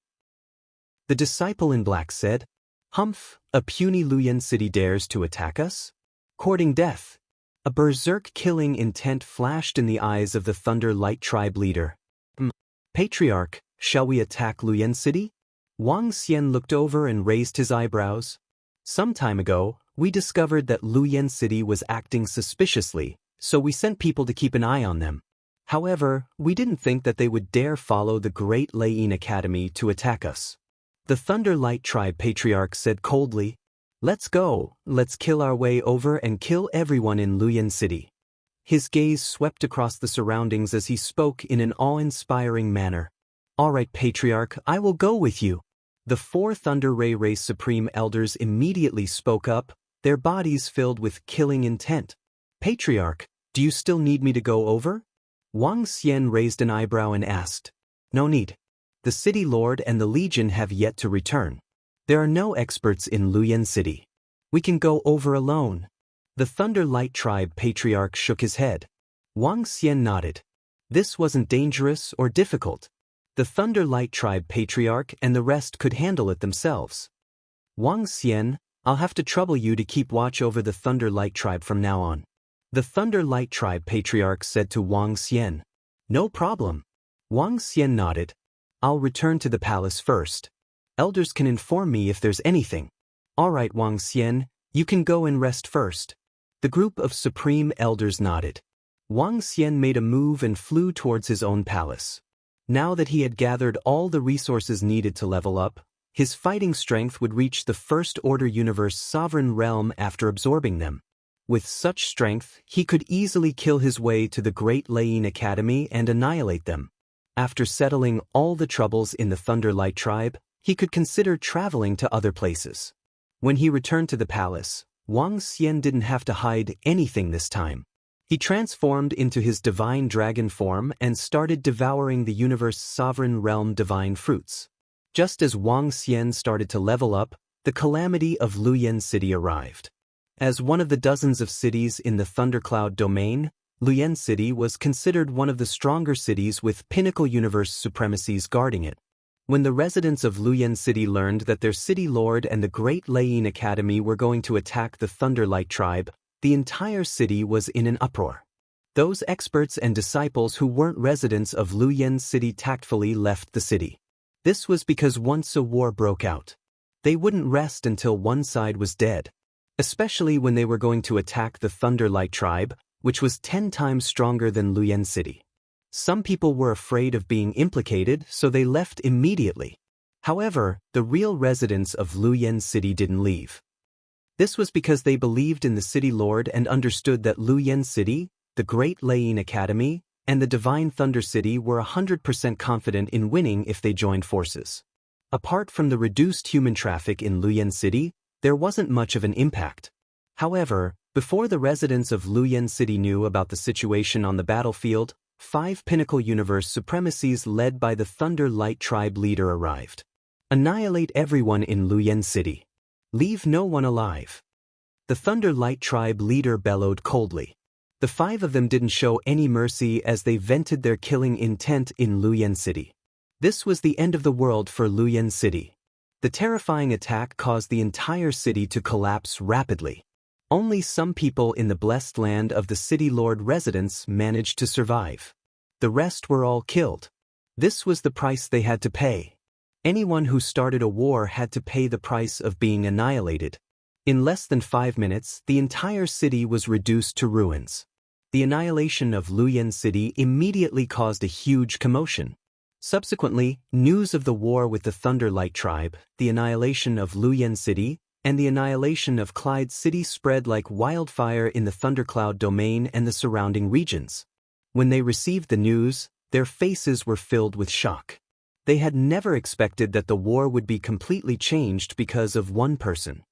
The disciple in black said, Humph, a puny Luyen City dares to attack us? Courting death. A berserk killing intent flashed in the eyes of the Thunder Light tribe leader. Patriarch, shall we attack Luyen City? Wang Xian looked over and raised his eyebrows. Some time ago, we discovered that Luyen City was acting suspiciously, so we sent people to keep an eye on them. However, we didn't think that they would dare follow the Great Layin Academy to attack us. The Thunder Light tribe patriarch said coldly, Let's go, let's kill our way over and kill everyone in Luyen City. His gaze swept across the surroundings as he spoke in an awe-inspiring manner. All right, Patriarch, I will go with you. The 4 Thunder Ray Race Supreme Elders immediately spoke up, their bodies filled with killing intent. Patriarch, do you still need me to go over? Wang Xian raised an eyebrow and asked. No need. The City Lord and the Legion have yet to return. There are no experts in Luyen City. We can go over alone. The Thunder Light tribe patriarch shook his head. Wang Xian nodded. This wasn't dangerous or difficult. The Thunder Light tribe patriarch and the rest could handle it themselves. Wang Xian, I'll have to trouble you to keep watch over the Thunder Light tribe from now on. The Thunder Light tribe patriarch said to Wang Xian. No problem. Wang Xian nodded. I'll return to the palace first. Elders can inform me if there's anything. Alright Wang Xian, you can go and rest first. The group of supreme elders nodded. Wang Xian made a move and flew towards his own palace. Now that he had gathered all the resources needed to level up, his fighting strength would reach the First Order Universe sovereign realm after absorbing them. With such strength, he could easily kill his way to the Great Lane Academy and annihilate them. After settling all the troubles in the Thunderlight tribe, he could consider traveling to other places. When he returned to the palace, Wang Xian didn't have to hide anything this time. He transformed into his divine dragon form and started devouring the universe's sovereign realm divine fruits. Just as Wang Xian started to level up, the calamity of Luyan City arrived. As one of the dozens of cities in the Thundercloud domain, Luyan City was considered one of the stronger cities with pinnacle universe supremacies guarding it. When the residents of Luyan City learned that their city lord and the Great Lane Academy were going to attack the Thunderlight tribe, the entire city was in an uproar. Those experts and disciples who weren't residents of Luyan City tactfully left the city. This was because once a war broke out, they wouldn't rest until one side was dead. Especially when they were going to attack the Thunderlight tribe, which was 10 times stronger than Luyan City. Some people were afraid of being implicated, so they left immediately. However, the real residents of Luyan City didn't leave. This was because they believed in the city lord and understood that Luyan City, the Great Lane Academy, and the Divine Thunder City were 100% confident in winning if they joined forces. Apart from the reduced human traffic in Luyan City, there wasn't much of an impact. However, before the residents of Luyan City knew about the situation on the battlefield, 5 pinnacle universe supremacies led by the Thunderlight tribe leader arrived. Annihilate everyone in Luyan City. Leave no one alive. The Thunderlight tribe leader bellowed coldly. The 5 of them didn't show any mercy as they vented their killing intent in Luyan City. This was the end of the world for Luyan City. The terrifying attack caused the entire city to collapse rapidly. Only some people in the blessed land of the city lord residents managed to survive. The rest were all killed. This was the price they had to pay. Anyone who started a war had to pay the price of being annihilated. In less than 5 minutes, the entire city was reduced to ruins. The annihilation of Luyan City immediately caused a huge commotion. Subsequently, news of the war with the Thunderlight tribe, the annihilation of Luyan City, and the annihilation of Clyde City spread like wildfire in the Thundercloud domain and the surrounding regions. When they received the news, their faces were filled with shock. They had never expected that the war would be completely changed because of one person.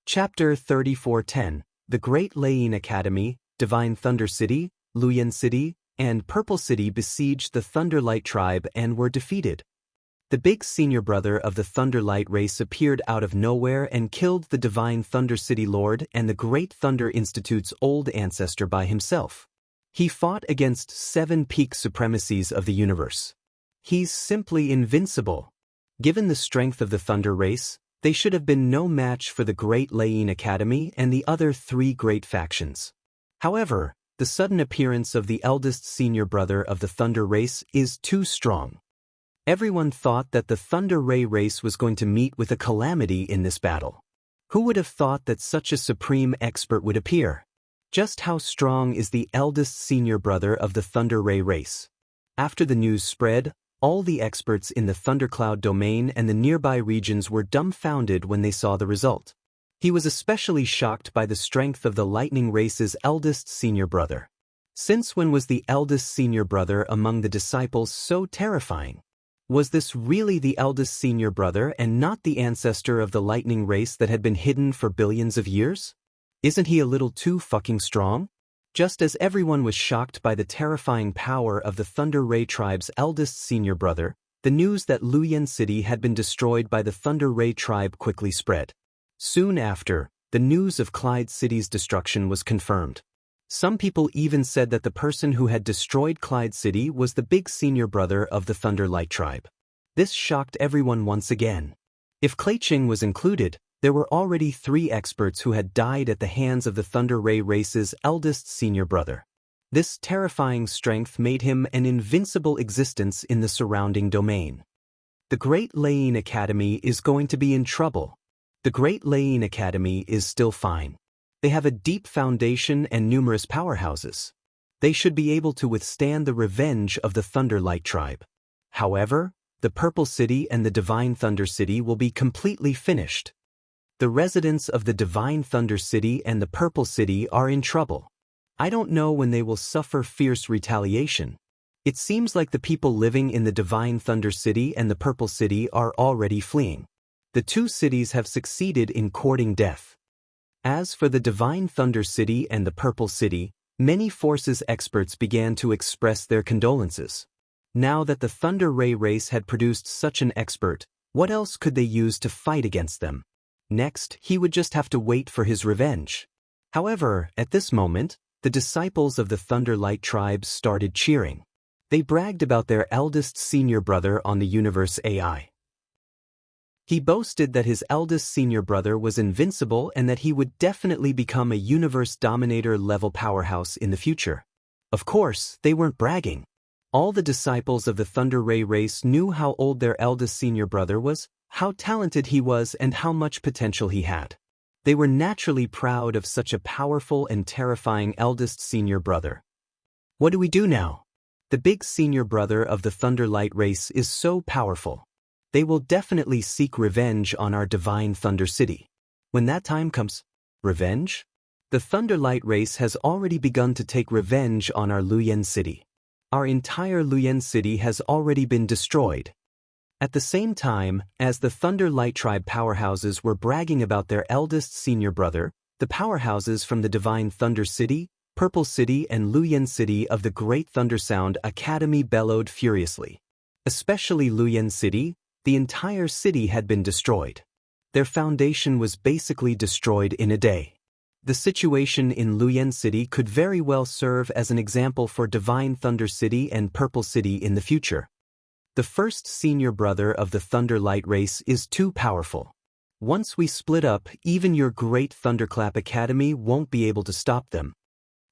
Chapter 3410, The Great Lane Academy, Divine Thunder City, Luyan City, and Purple City besieged the Thunderlight tribe and were defeated. The big senior brother of the Thunderlight race appeared out of nowhere and killed the Divine Thunder City Lord and the Great Thunder Institute's old ancestor by himself. He fought against 7 peak supremacies of the universe. He's simply invincible. Given the strength of the Thunder race, they should have been no match for the Great Lane Academy and the other 3 great factions. However, the sudden appearance of the eldest senior brother of the Thunder race is too strong. Everyone thought that the Thunder Ray race was going to meet with a calamity in this battle. Who would have thought that such a supreme expert would appear? Just how strong is the eldest senior brother of the Thunder Ray race? After the news spread, all the experts in the Thundercloud domain and the nearby regions were dumbfounded when they saw the result. He was especially shocked by the strength of the Lightning race's eldest senior brother. Since when was the eldest senior brother among the disciples so terrifying? Was this really the eldest senior brother and not the ancestor of the Lightning race that had been hidden for billions of years? Isn't he a little too fucking strong? Just as everyone was shocked by the terrifying power of the Thunder Ray tribe's eldest senior brother, the news that Luyan City had been destroyed by the Thunder Ray tribe quickly spread. Soon after, the news of Clyde City's destruction was confirmed. Some people even said that the person who had destroyed Clyde City was the big senior brother of the Thunderlight tribe. This shocked everyone once again. If Clayching was included, there were already 3 experts who had died at the hands of the Thunder Ray race's eldest senior brother. This terrifying strength made him an invincible existence in the surrounding domain. The Great Lane Academy is going to be in trouble. The Great Lane Academy is still fine. They have a deep foundation and numerous powerhouses. They should be able to withstand the revenge of the Thunderlight Tribe. However, the Purple City and the Divine Thunder City will be completely finished. The residents of the Divine Thunder City and the Purple City are in trouble. I don't know when they will suffer fierce retaliation. It seems like the people living in the Divine Thunder City and the Purple City are already fleeing. The two cities have succeeded in courting death. As for the Divine Thunder City and the Purple City, many forces experts began to express their condolences. Now that the Thunder Ray race had produced such an expert, what else could they use to fight against them? Next, he would just have to wait for his revenge. However, at this moment, the disciples of the Thunderlight Tribe started cheering. They bragged about their eldest senior brother on the universe AI. He boasted that his eldest senior brother was invincible and that he would definitely become a universe dominator level powerhouse in the future. Of course, they weren't bragging. All the disciples of the Thunder Ray race knew how old their eldest senior brother was, how talented he was, and how much potential he had. They were naturally proud of such a powerful and terrifying eldest senior brother. What do we do now? The big senior brother of the Thunderlight race is so powerful. They will definitely seek revenge on our Divine Thunder City. When that time comes, revenge? The Thunderlight race has already begun to take revenge on our Luyen City. Our entire Luyen City has already been destroyed. At the same time, as the Thunderlight Tribe powerhouses were bragging about their eldest senior brother, the powerhouses from the Divine Thunder City, Purple City and Luyen City of the Great Thundersound Academy bellowed furiously. Especially Luyen City, the entire city had been destroyed. Their foundation was basically destroyed in a day. The situation in Luyen City could very well serve as an example for Divine Thunder City and Purple City in the future. The first senior brother of the Thunderlight race is too powerful. Once we split up, even your Great Thunderclap Academy won't be able to stop them.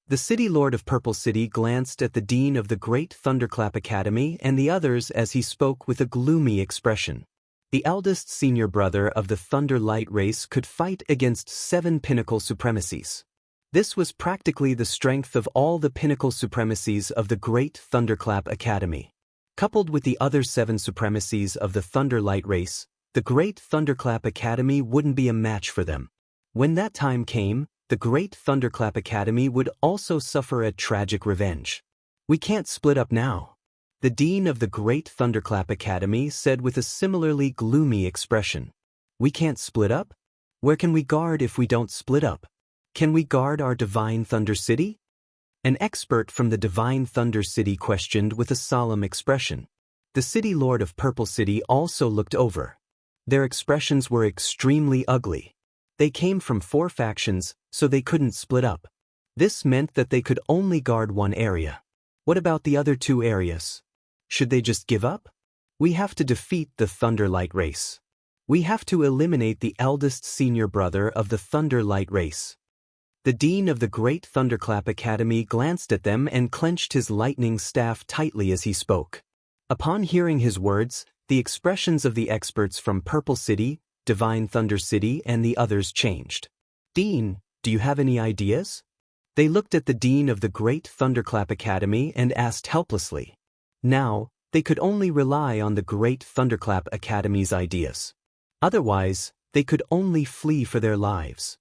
The City Lord of Purple City glanced at the Dean of the Great Thunderclap Academy and the others as he spoke with a gloomy expression. The eldest senior brother of the Thunderlight race could fight against 7 pinnacle supremacies. This was practically the strength of all the pinnacle supremacies of the Great Thunderclap Academy. Coupled with the other 7 supremacies of the Thunderlight race, the Great Thunderclap Academy wouldn't be a match for them. When that time came, the Great Thunderclap Academy would also suffer a tragic revenge. We can't split up now. The Dean of the Great Thunderclap Academy said with a similarly gloomy expression. We can't split up? Where can we guard if we don't split up? Can we guard our Divine Thunder City? An expert from the Divine Thunder City questioned with a solemn expression. The City Lord of Purple City also looked over. Their expressions were extremely ugly. They came from 4 factions, so they couldn't split up. This meant that they could only guard one area. What about the other 2 areas? Should they just give up? We have to defeat the Thunderlight race. We have to eliminate the eldest senior brother of the Thunderlight race. The Dean of the Great Thunderclap Academy glanced at them and clenched his lightning staff tightly as he spoke. Upon hearing his words, the expressions of the experts from Purple City, Divine Thunder City and the others changed. Dean, do you have any ideas? They looked at the Dean of the Great Thunderclap Academy and asked helplessly. Now, they could only rely on the Great Thunderclap Academy's ideas. Otherwise, they could only flee for their lives.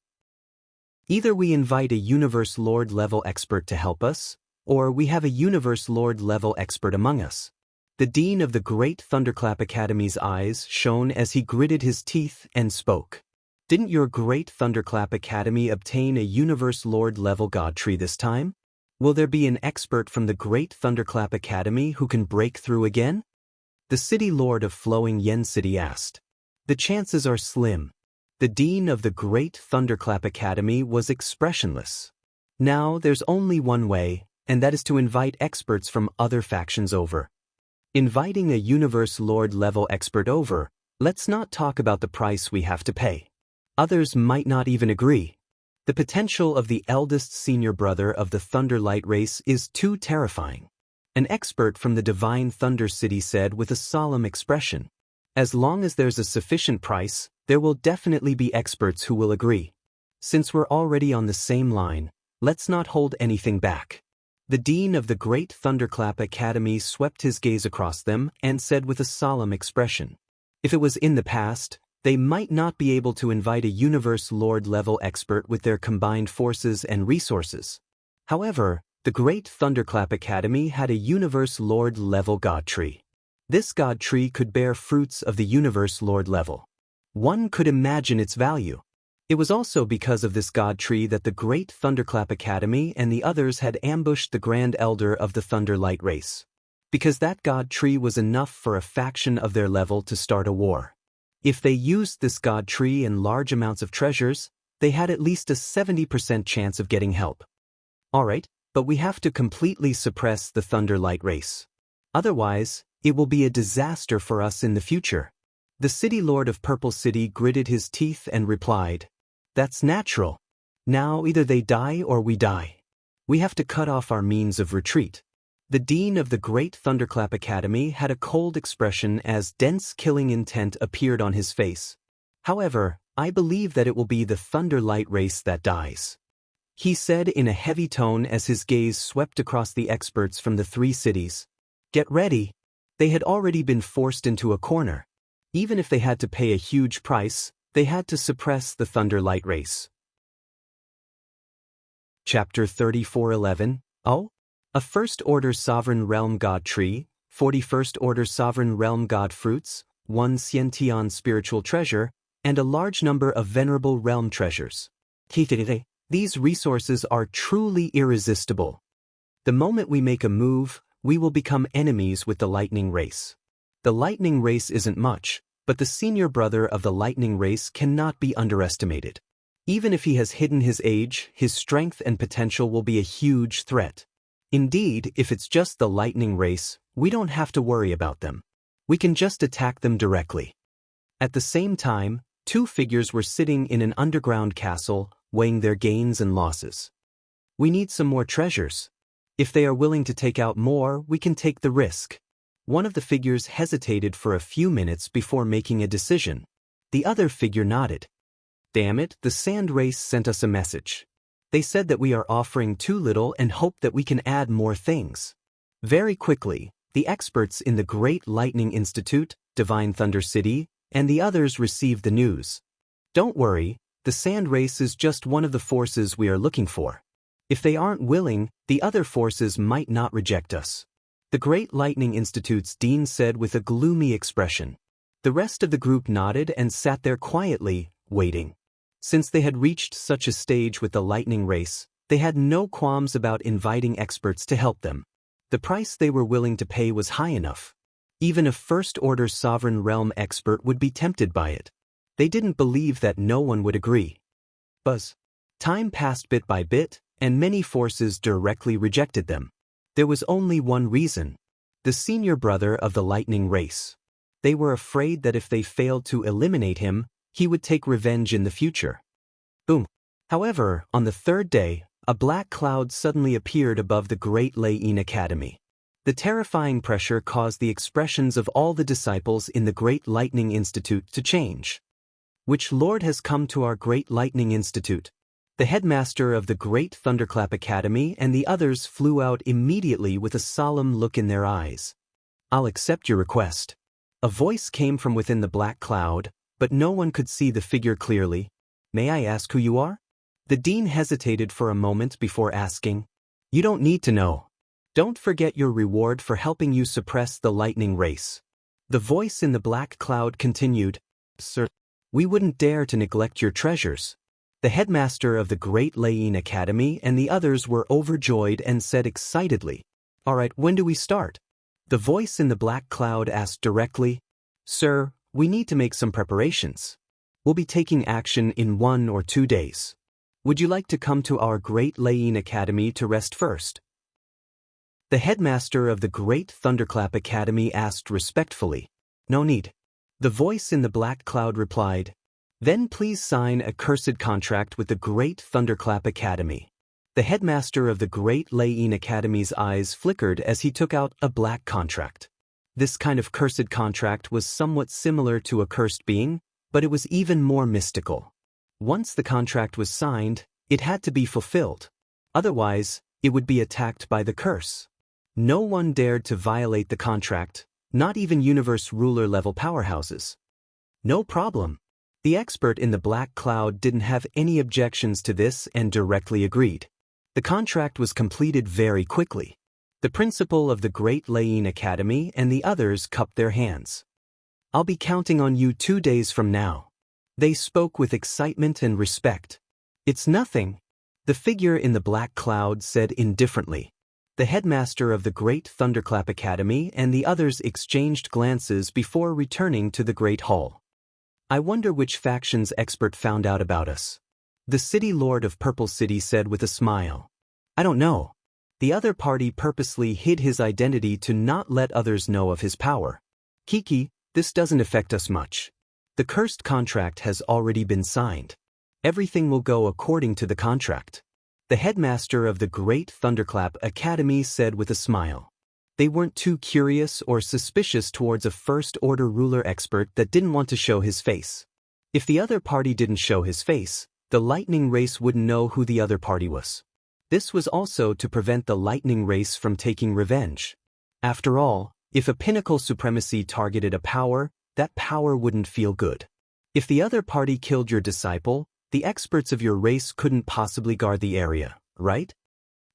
Either we invite a Universe Lord level expert to help us, or we have a Universe Lord level expert among us. The Dean of the Great Thunderclap Academy's eyes shone as he gritted his teeth and spoke. Didn't your Great Thunderclap Academy obtain a Universe Lord level God tree this time? Will there be an expert from the Great Thunderclap Academy who can break through again? The City Lord of Flowing Yen City asked. The chances are slim. The Dean of the Great Thunderclap Academy was expressionless. Now there's only one way, and that is to invite experts from other factions over. Inviting a Universe Lord level expert over, let's not talk about the price we have to pay. Others might not even agree. The potential of the eldest senior brother of the Thunderlight race is too terrifying. An expert from the Divine Thunder City said with a solemn expression. As long as there's a sufficient price, there will definitely be experts who will agree. Since we're already on the same line, let's not hold anything back. The dean of the Great Thunderclap Academy swept his gaze across them and said with a solemn expression, "If it was in the past, they might not be able to invite a Universe Lord-level expert with their combined forces and resources. However, the Great Thunderclap Academy had a Universe Lord-level God Tree. This God Tree could bear fruits of the Universe Lord level. One could imagine its value. It was also because of this God Tree that the Great Thunderclap Academy and the others had ambushed the Grand Elder of the Thunderlight race. Because that God Tree was enough for a faction of their level to start a war. If they used this God Tree and large amounts of treasures, they had at least a 70% chance of getting help. Alright, but we have to completely suppress the Thunderlight race. Otherwise, it will be a disaster for us in the future." The city lord of Purple City gritted his teeth and replied, "That's natural. Now either they die or we die. We have to cut off our means of retreat." The dean of the Great Thunderclap Academy had a cold expression as dense killing intent appeared on his face. "However, I believe that it will be the Thunderlight race that dies," he said in a heavy tone as his gaze swept across the experts from the 3 cities. "Get ready." They had already been forced into a corner. Even if they had to pay a huge price, they had to suppress the Thunderlight race. Chapter 34:11 Oh? A First Order Sovereign Realm God Tree, 41st Order Sovereign Realm God Fruits, 1 Sciention Spiritual Treasure, and a large number of Venerable Realm Treasures. These resources are truly irresistible. The moment we make a move, we will become enemies with the Lightning Race. The Lightning Race isn't much, but the senior brother of the Lightning Race cannot be underestimated. Even if he has hidden his age, his strength and potential will be a huge threat. Indeed, if it's just the Lightning Race, we don't have to worry about them. We can just attack them directly. At the same time, 2 figures were sitting in an underground castle, weighing their gains and losses. "We need some more treasures. If they are willing to take out more, we can take the risk." One of the figures hesitated for a few minutes before making a decision. The other figure nodded. "Damn it, the Sand Race sent us a message. They said that we are offering too little and hope that we can add more things." Very quickly, the experts in the Great Lightning Institute, Divine Thunder City, and the others received the news. "Don't worry, the Sand Race is just one of the forces we are looking for. If they aren't willing, the other forces might not reject us," the Great Lightning Institute's dean said with a gloomy expression. The rest of the group nodded and sat there quietly, waiting. Since they had reached such a stage with the Lightning Race, they had no qualms about inviting experts to help them. The price they were willing to pay was high enough. Even a First-Order Sovereign Realm expert would be tempted by it. They didn't believe that no one would agree. Buzz. Time passed bit by bit, and many forces directly rejected them. There was only one reason: the senior brother of the Lightning Race. They were afraid that if they failed to eliminate him, he would take revenge in the future. Boom. However, on the 3rd day, a black cloud suddenly appeared above the Great Lightning Academy. The terrifying pressure caused the expressions of all the disciples in the Great Lightning Institute to change. "Which lord has come to our Great Lightning Institute?" The headmaster of the Great Thunderclap Academy and the others flew out immediately with a solemn look in their eyes. "I'll accept your request." A voice came from within the black cloud, but no one could see the figure clearly. "May I ask who you are?" The dean hesitated for a moment before asking. "You don't need to know. Don't forget your reward for helping you suppress the Lightning Race." The voice in the black cloud continued, "Sir, we wouldn't dare to neglect your treasures." The headmaster of the Great Lightning Academy and the others were overjoyed and said excitedly, "All right, when do we start?" The voice in the black cloud asked directly, "Sir, we need to make some preparations. We'll be taking action in 1 or 2 days. Would you like to come to our Great Lightning Academy to rest first?" The headmaster of the Great Thunderclap Academy asked respectfully. "No need." The voice in the black cloud replied, "Then please sign a cursed contract with the Great Thunderclap Academy." The headmaster of the Great Lightning Academy's eyes flickered as he took out a black contract. This kind of cursed contract was somewhat similar to a cursed being, but it was even more mystical. Once the contract was signed, it had to be fulfilled. Otherwise, it would be attacked by the curse. No one dared to violate the contract, not even universe ruler level powerhouses. No problem. The expert in the black cloud didn't have any objections to this and directly agreed. The contract was completed very quickly. The principal of the Great Laying Academy and the others cupped their hands. "I'll be counting on you 2 days from now." They spoke with excitement and respect. "It's nothing," the figure in the black cloud said indifferently. The headmaster of the Great Thunderclap Academy and the others exchanged glances before returning to the Great Hall. "I wonder which faction's expert found out about us," the city lord of Purple City said with a smile. "I don't know." The other party purposely hid his identity to not let others know of his power. "Kiki, this doesn't affect us much. The cursed contract has already been signed. Everything will go according to the contract," the headmaster of the Great Thunderclap Academy said with a smile. They weren't too curious or suspicious towards a first-order ruler expert that didn't want to show his face. If the other party didn't show his face, the lightning race wouldn't know who the other party was. This was also to prevent the lightning race from taking revenge. After all, if a pinnacle supremacy targeted a power, that power wouldn't feel good. If the other party killed your disciple, the experts of your race couldn't possibly guard the area, right?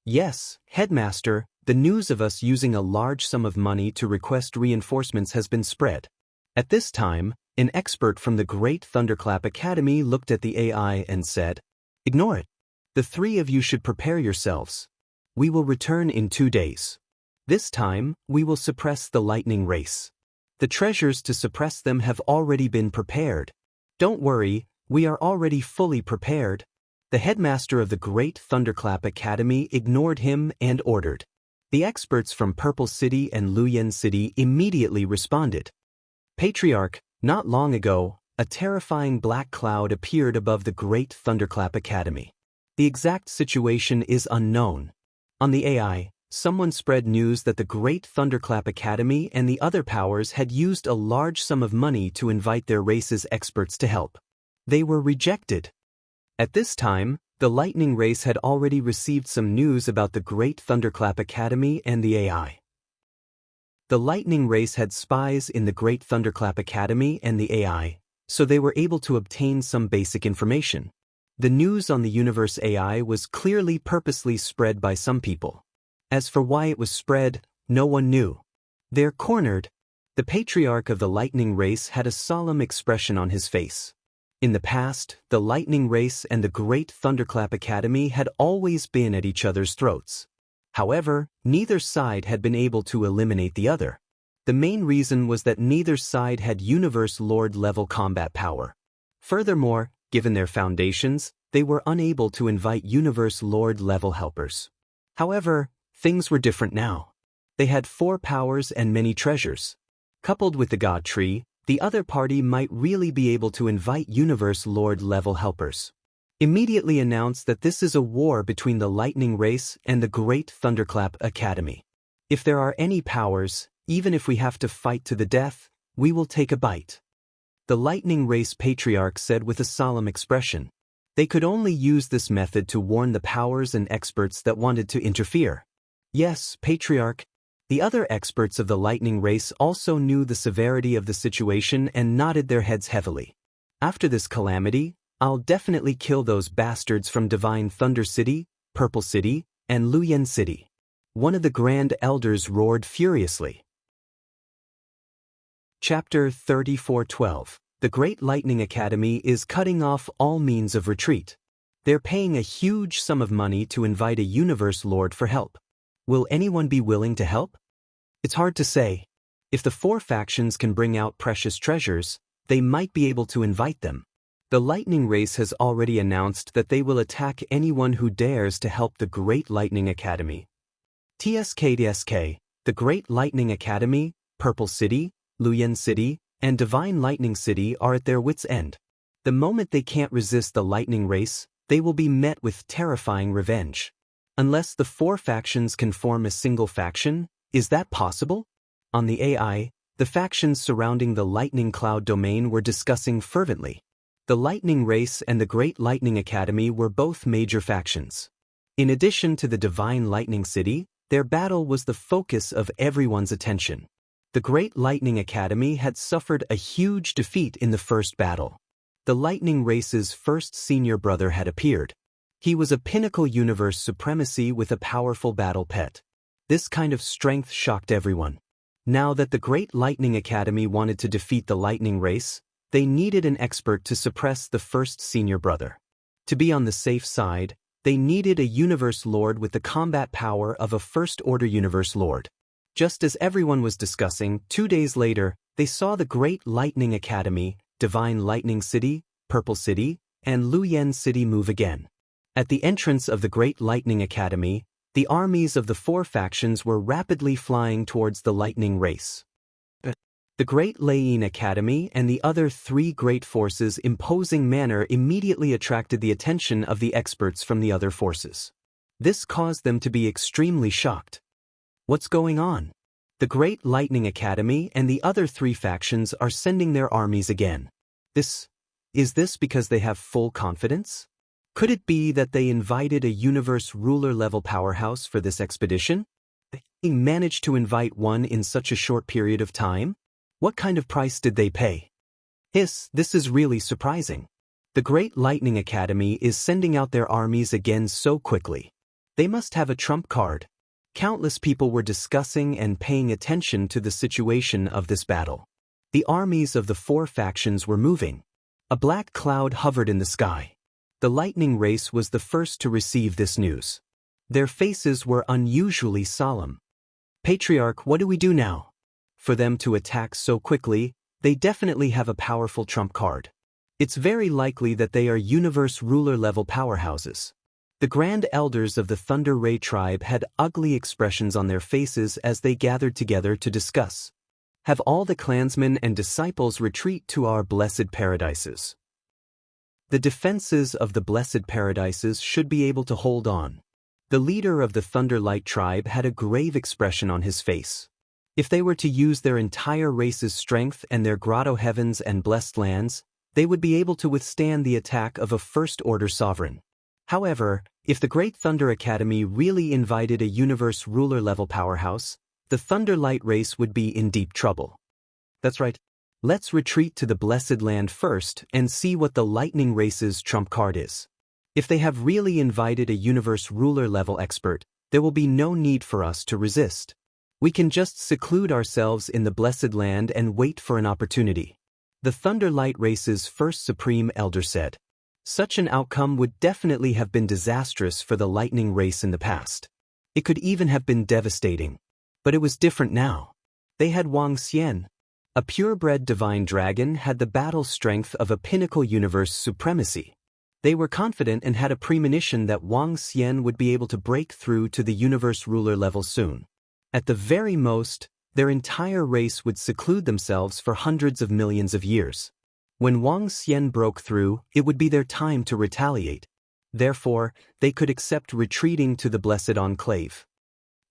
"Yes, headmaster, the news of us using a large sum of money to request reinforcements has been spread." At this time, an expert from the Great Thunderclap Academy looked at the AI and said, "Ignore it. The 3 of you should prepare yourselves. We will return in 2 days. This time, we will suppress the lightning race. The treasures to suppress them have already been prepared. Don't worry, we are already fully prepared." The headmaster of the Great Thunderclap Academy ignored him and ordered. The experts from Purple City and Luyen City immediately responded. "Patriarch, not long ago, a terrifying black cloud appeared above the Great Thunderclap Academy. The exact situation is unknown. On the AI, someone spread news that the Great Thunderclap Academy and the other powers had used a large sum of money to invite their race's experts to help. They were rejected." At this time, the lightning race had already received some news about the Great Thunderclap Academy and the AI. The lightning race had spies in the Great Thunderclap Academy and the AI, so they were able to obtain some basic information. The news on the universe AI was clearly purposely spread by some people. As for why it was spread, no one knew. "They're cornered." The patriarch of the lightning race had a solemn expression on his face. In the past, the lightning race and the Great Thunderclap Academy had always been at each other's throats. However, neither side had been able to eliminate the other. The main reason was that neither side had Universe Lord level combat power. Furthermore, given their foundations, they were unable to invite Universe Lord level helpers. However, things were different now. They had 4 powers and many treasures. Coupled with the God Tree, the other party might really be able to invite Universe Lord level helpers. Immediately announce that this is a war between the Lightning Race and the Great Thunderclap Academy. If there are any powers, even if we have to fight to the death, we will take a bite. The Lightning Race Patriarch said with a solemn expression. They could only use this method to warn the powers and experts that wanted to interfere. "Yes, Patriarch." The other experts of the Lightning Race also knew the severity of the situation and nodded their heads heavily. "After this calamity, I'll definitely kill those bastards from Divine Thunder City, Purple City, and Luyen City." One of the Grand Elders roared furiously. Chapter 34:12. The Great Lightning Academy is cutting off all means of retreat. They're paying a huge sum of money to invite a Universe Lord for help. Will anyone be willing to help? It's hard to say. If the 4 factions can bring out precious treasures, they might be able to invite them. The Lightning Race has already announced that they will attack anyone who dares to help the Great Lightning Academy. TSK, the Great Lightning Academy, Purple City, Luyen City, and Divine Lightning City are at their wits' end. The moment they can't resist the Lightning Race, they will be met with terrifying revenge. Unless the 4 factions can form a single faction, is that possible? On the AI, the factions surrounding the Lightning Cloud domain were discussing fervently. The Lightning Race and the Great Lightning Academy were both major factions. In addition to the Divine Lightning City, their battle was the focus of everyone's attention. The Great Lightning Academy had suffered a huge defeat in the first battle. The Lightning Race's first senior brother had appeared. He was a pinnacle universe supremacy with a powerful battle pet. This kind of strength shocked everyone. Now that the Great Lightning Academy wanted to defeat the Lightning Race, they needed an expert to suppress the first senior brother. To be on the safe side, they needed a universe lord with the combat power of a first-order universe lord. Just as everyone was discussing, 2 days later, they saw the Great Lightning Academy, Divine Lightning City, Purple City, and Luyen City move again. At the entrance of the Great Lightning Academy, the armies of the 4 factions were rapidly flying towards the Lightning Race. The Great Lightning Academy and the other 3 great forces' imposing manner immediately attracted the attention of the experts from the other forces. This caused them to be extremely shocked. What's going on? The Great Lightning Academy and the other 3 factions are sending their armies again. Is this because they have full confidence? Could it be that they invited a universe ruler-level powerhouse for this expedition? They managed to invite one in such a short period of time? What kind of price did they pay? This is really surprising. The Great Lightning Academy is sending out their armies again so quickly. They must have a trump card. Countless people were discussing and paying attention to the situation of this battle. The armies of the 4 factions were moving. A black cloud hovered in the sky. The Lightning Race was the first to receive this news. Their faces were unusually solemn. Patriarch, what do we do now? For them to attack so quickly, they definitely have a powerful trump card. It's very likely that they are universe ruler-level powerhouses. The Grand Elders of the Thunder Ray tribe had ugly expressions on their faces as they gathered together to discuss. Have all the clansmen and disciples retreat to our blessed paradises. The defenses of the blessed paradises should be able to hold on. The leader of the Thunderlight tribe had a grave expression on his face. If they were to use their entire race's strength and their grotto heavens and blessed lands, they would be able to withstand the attack of a first-order sovereign. However, if the Great Thunder Academy really invited a universe ruler-level powerhouse, the Thunderlight race would be in deep trouble. That's right. Let's retreat to the Blessed Land first and see what the Lightning race's trump card is. If they have really invited a universe ruler-level expert, there will be no need for us to resist. We can just seclude ourselves in the Blessed Land and wait for an opportunity. The Thunderlight race's first Supreme Elder said. Such an outcome would definitely have been disastrous for the Lightning race in the past. It could even have been devastating. But it was different now. They had Wang Xian. A purebred divine dragon had the battle strength of a pinnacle universe supremacy. They were confident and had a premonition that Wang Xian would be able to break through to the universe ruler level soon. At the very most, their entire race would seclude themselves for hundreds of millions of years. When Wang Xian broke through, it would be their time to retaliate. Therefore, they could accept retreating to the Blessed Enclave.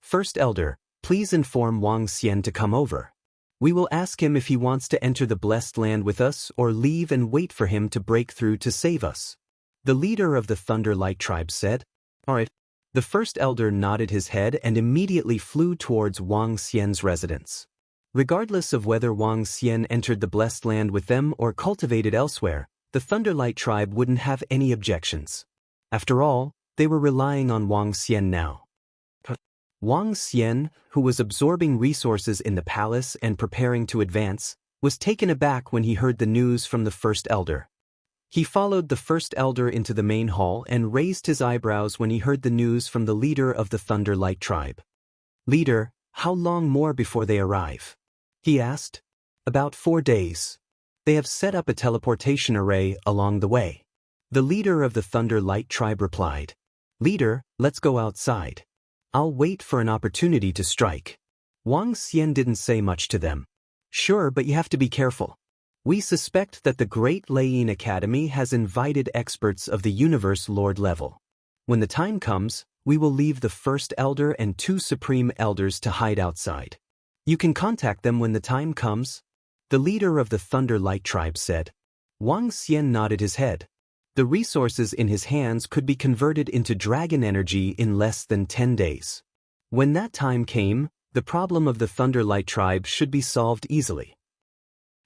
First Elder, please inform Wang Xian to come over. We will ask him if he wants to enter the Blessed Land with us or leave and wait for him to break through to save us. The leader of the Thunderlight tribe said. All right. The First Elder nodded his head and immediately flew towards Wang Xian's residence. Regardless of whether Wang Xian entered the Blessed Land with them or cultivated elsewhere, the Thunderlight tribe wouldn't have any objections. After all, they were relying on Wang Xian now. Wang Xian, who was absorbing resources in the palace and preparing to advance, was taken aback when he heard the news from the First Elder. He followed the First Elder into the main hall and raised his eyebrows when he heard the news from the leader of the Thunderlight tribe. Leader, how long more before they arrive? He asked. About 4 days. They have set up a teleportation array along the way. The leader of the Thunderlight tribe replied. Leader, let's go outside. I'll wait for an opportunity to strike. Wang Xian didn't say much to them. Sure, but you have to be careful. We suspect that the Great Lightning Academy has invited experts of the Universe Lord level. When the time comes, we will leave the First Elder and 2 Supreme Elders to hide outside. You can contact them when the time comes, the leader of the Thunder Light tribe said. Wang Xian nodded his head. The resources in his hands could be converted into dragon energy in less than 10 days. When that time came, the problem of the Thunder Light tribe should be solved easily.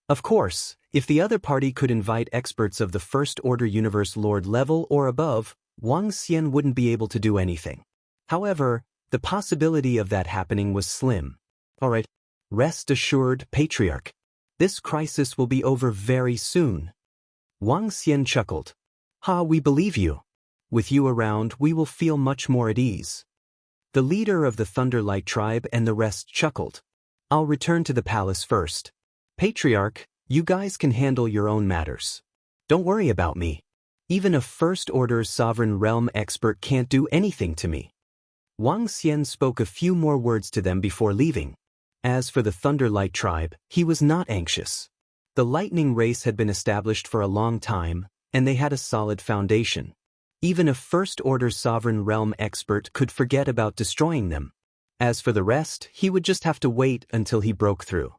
Of course, if the other party could invite experts of the First Order Universe Lord level or above, Wang Xian wouldn't be able to do anything. However, the possibility of that happening was slim. Alright, rest assured, Patriarch. This crisis will be over very soon. Wang Xian chuckled. Ha, we believe you. With you around, we will feel much more at ease. The leader of the Thunderlight tribe and the rest chuckled. I'll return to the palace first. Patriarch, you guys can handle your own matters. Don't worry about me. Even a First Order Sovereign Realm expert can't do anything to me. Wang Xian spoke a few more words to them before leaving. As for the Thunderlight tribe, he was not anxious. The lightning race had been established for a long time, and they had a solid foundation. Even a First Order Sovereign Realm expert could forget about destroying them. As for the rest, he would just have to wait until he broke through.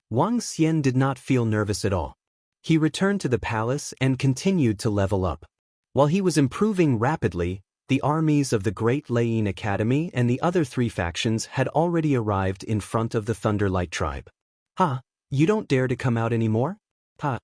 Wang Xian did not feel nervous at all. He returned to the palace and continued to level up. While he was improving rapidly, the armies of the Great Lane Academy and the other 3 factions had already arrived in front of the Thunderlight tribe. Ha, you don't dare to come out anymore? Ha.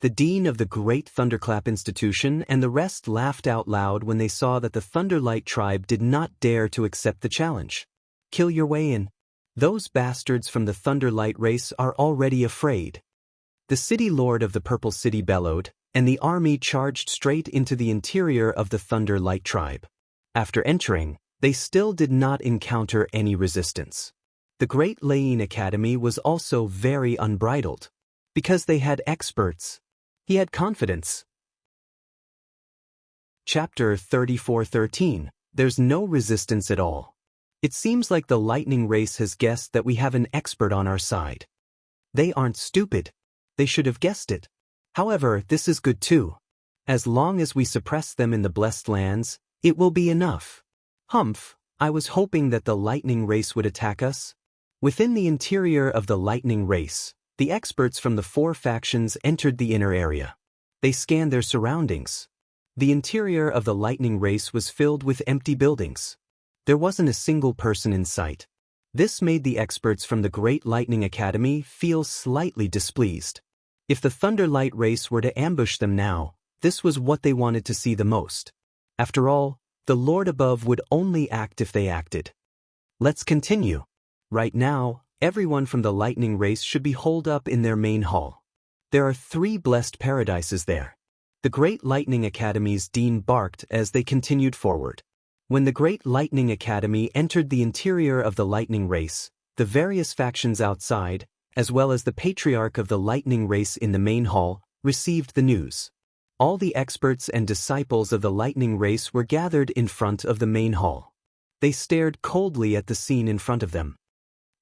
The dean of the Great Thunderclap Institution and the rest laughed out loud when they saw that the Thunderlight tribe did not dare to accept the challenge. Kill your way in. Those bastards from the Thunderlight race are already afraid. The city lord of the Purple City bellowed, and the army charged straight into the interior of the Thunderlight tribe. After entering, they still did not encounter any resistance. The Great Lane Academy was also very unbridled. Because they had experts. He had confidence. Chapter 34:13. There's no resistance at all. It seems like the lightning race has guessed that we have an expert on our side. They aren't stupid. They should have guessed it. However, this is good too. As long as we suppress them in the Blessed Lands, it will be enough. Humph, I was hoping that the lightning race would attack us. Within the interior of the lightning race, the experts from the 4 factions entered the inner area. They scanned their surroundings. The interior of the lightning race was filled with empty buildings. There wasn't a single person in sight. This made the experts from the Great Lightning Academy feel slightly displeased. If the Thunderlight race were to ambush them now, this was what they wanted to see the most. After all, the Lord above would only act if they acted. Let's continue. Right now, everyone from the lightning race should be holed up in their main hall. There are 3 blessed paradises there. The Great Lightning Academy's dean barked as they continued forward. When the Great Lightning Academy entered the interior of the lightning race, the various factions outside, as well as the patriarch of the lightning race in the main hall, received the news. All the experts and disciples of the lightning race were gathered in front of the main hall. They stared coldly at the scene in front of them.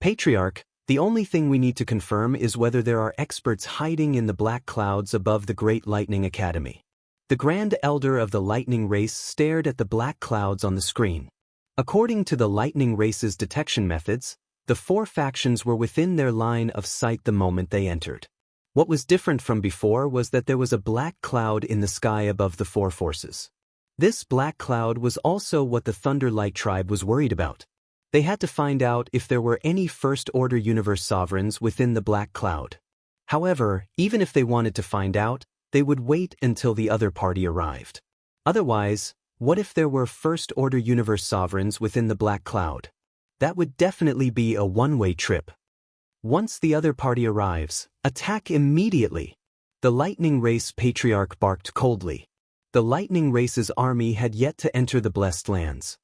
Patriarch, the only thing we need to confirm is whether there are experts hiding in the black clouds above the Great Lightning Academy. The Grand Elder of the Lightning Race stared at the black clouds on the screen. According to the Lightning Race's detection methods, the 4 factions were within their line of sight the moment they entered. What was different from before was that there was a black cloud in the sky above the 4 forces. This black cloud was also what the Thunderlight tribe was worried about. They had to find out if there were any First Order Universe sovereigns within the black cloud. However, even if they wanted to find out, they would wait until the other party arrived. Otherwise, what if there were First Order Universe sovereigns within the black cloud? That would definitely be a one-way trip. Once the other party arrives, attack immediately. The Lightning Race Patriarch barked coldly. The Lightning Race's army had yet to enter the Blessed Lands.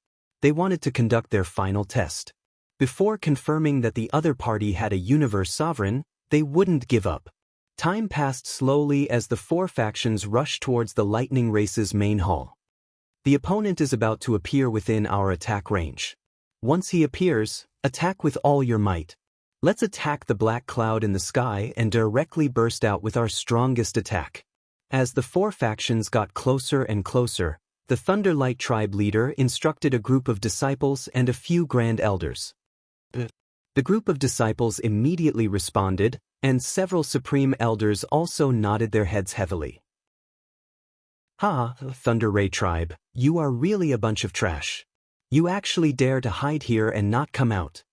They wanted to conduct their final test. Before confirming that the other party had a universe sovereign, they wouldn't give up. Time passed slowly as the 4 factions rushed towards the Lightning Race's main hall. The opponent is about to appear within our attack range. Once he appears, attack with all your might. Let's attack the black cloud in the sky and directly burst out with our strongest attack. As the 4 factions got closer and closer, the Thunderlight tribe leader instructed a group of disciples and a few grand elders. The group of disciples immediately responded, and several supreme elders also nodded their heads heavily. Ha, Thunder Ray Tribe, you are really a bunch of trash. You actually dare to hide here and not come out.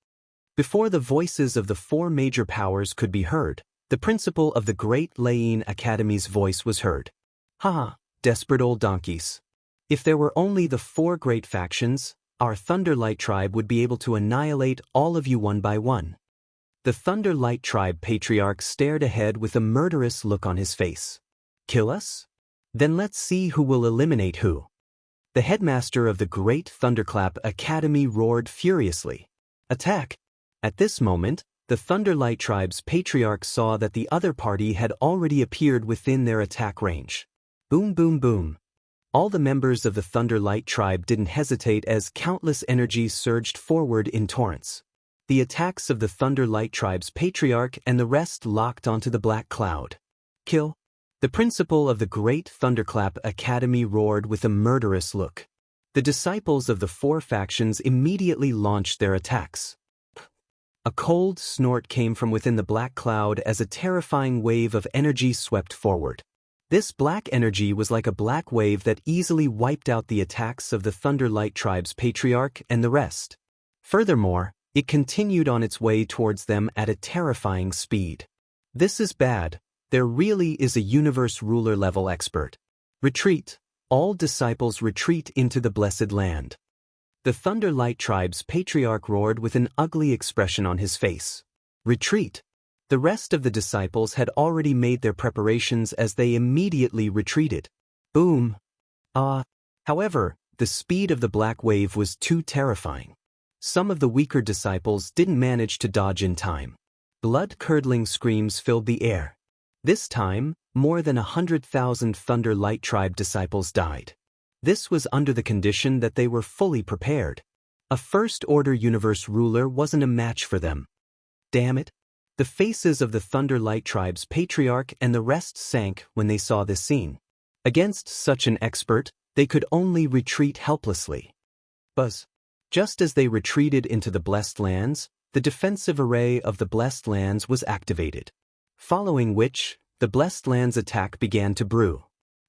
Before the voices of the four major powers could be heard, the principal of the Great Layene Academy's voice was heard. Ha, desperate old donkeys. If there were only the four great factions, our Thunderlight Tribe would be able to annihilate all of you one by one. The Thunderlight Tribe Patriarch stared ahead with a murderous look on his face. Kill us? Then let's see who will eliminate who. The headmaster of the Great Thunderclap Academy roared furiously. Attack! At this moment, the Thunderlight Tribe's Patriarch saw that the other party had already appeared within their attack range. Boom boom boom. All the members of the Thunderlight Tribe didn't hesitate as countless energies surged forward in torrents. The attacks of the Thunderlight Tribe's Patriarch and the rest locked onto the black cloud. Kill! The principal of the Great Thunderclap Academy roared with a murderous look. The disciples of the four factions immediately launched their attacks. A cold snort came from within the black cloud as a terrifying wave of energy swept forward. This black energy was like a black wave that easily wiped out the attacks of the Thunderlight Tribe's Patriarch and the rest. Furthermore, it continued on its way towards them at a terrifying speed. This is bad. There really is a universe ruler level expert. Retreat. All disciples retreat into the blessed land. The Thunderlight Tribe's Patriarch roared with an ugly expression on his face. Retreat. The rest of the disciples had already made their preparations as they immediately retreated. Boom. However, the speed of the black wave was too terrifying. Some of the weaker disciples didn't manage to dodge in time. Blood-curdling screams filled the air. This time, more than 100,000 Thunderlight Tribe disciples died. This was under the condition that they were fully prepared. A First-Order Universe ruler wasn't a match for them. Damn it. The faces of the Thunderlight Tribe's Patriarch and the rest sank when they saw this scene. Against such an expert, they could only retreat helplessly. Buzz. Just as they retreated into the Blessed Lands, the defensive array of the Blessed Lands was activated. Following which, the Blessed Lands attack began to brew.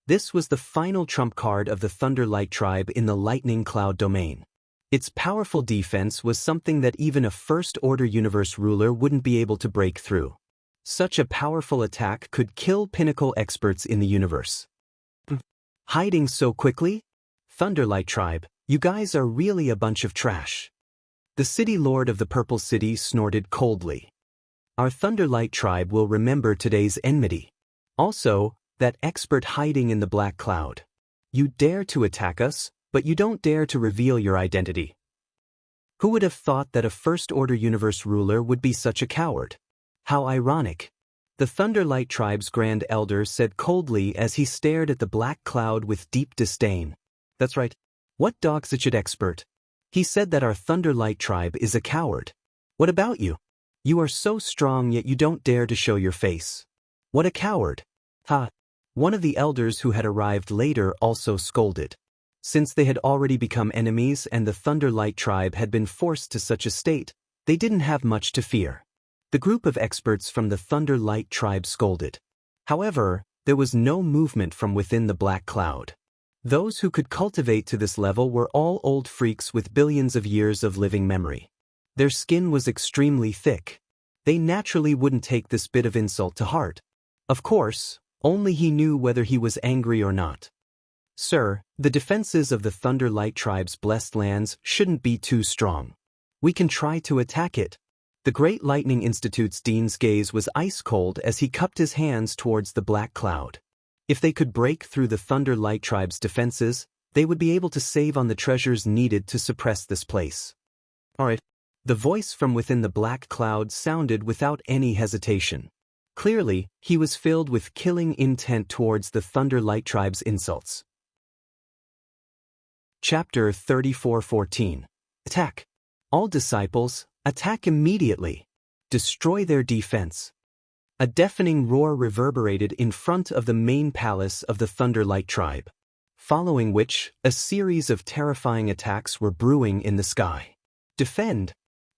This was the final trump card of the Thunderlight Tribe in the Lightning Cloud domain. Its powerful defense was something that even a First-Order Universe ruler wouldn't be able to break through. Such a powerful attack could kill pinnacle experts in the universe. Hiding so quickly? Thunderlight Tribe, you guys are really a bunch of trash. The City Lord of the Purple City snorted coldly. Our Thunderlight Tribe will remember today's enmity. Also, that expert hiding in the black cloud. You dare to attack us, but you don't dare to reveal your identity. Who would have thought that a First-Order Universe ruler would be such a coward? How ironic. The Thunderlight Tribe's Grand Elder said coldly as he stared at the black cloud with deep disdain. That's right. What dog such an expert? He said that our Thunderlight Tribe is a coward. What about you? You are so strong yet you don't dare to show your face. What a coward. Ha! One of the elders who had arrived later also scolded. Since they had already become enemies and the Thunderlight Tribe had been forced to such a state, they didn't have much to fear. The group of experts from the Thunderlight Tribe scolded. However, there was no movement from within the black cloud. Those who could cultivate to this level were all old freaks with billions of years of living memory. Their skin was extremely thick. They naturally wouldn't take this bit of insult to heart. Of course, only he knew whether he was angry or not. Sir, the defenses of the Thunderlight Tribe's Blessed Lands shouldn't be too strong. We can try to attack it. The Great Lightning Institute's dean's gaze was ice-cold as he cupped his hands towards the black cloud. If they could break through the Thunderlight Tribe's defenses, they would be able to save on the treasures needed to suppress this place. Alright. The voice from within the black cloud sounded without any hesitation. Clearly, he was filled with killing intent towards the Thunderlight Tribe's insults. Chapter 34:14. Attack. All disciples, attack immediately. Destroy their defense. A deafening roar reverberated in front of the main palace of the Thunderlight Tribe, following which, a series of terrifying attacks were brewing in the sky. Defend.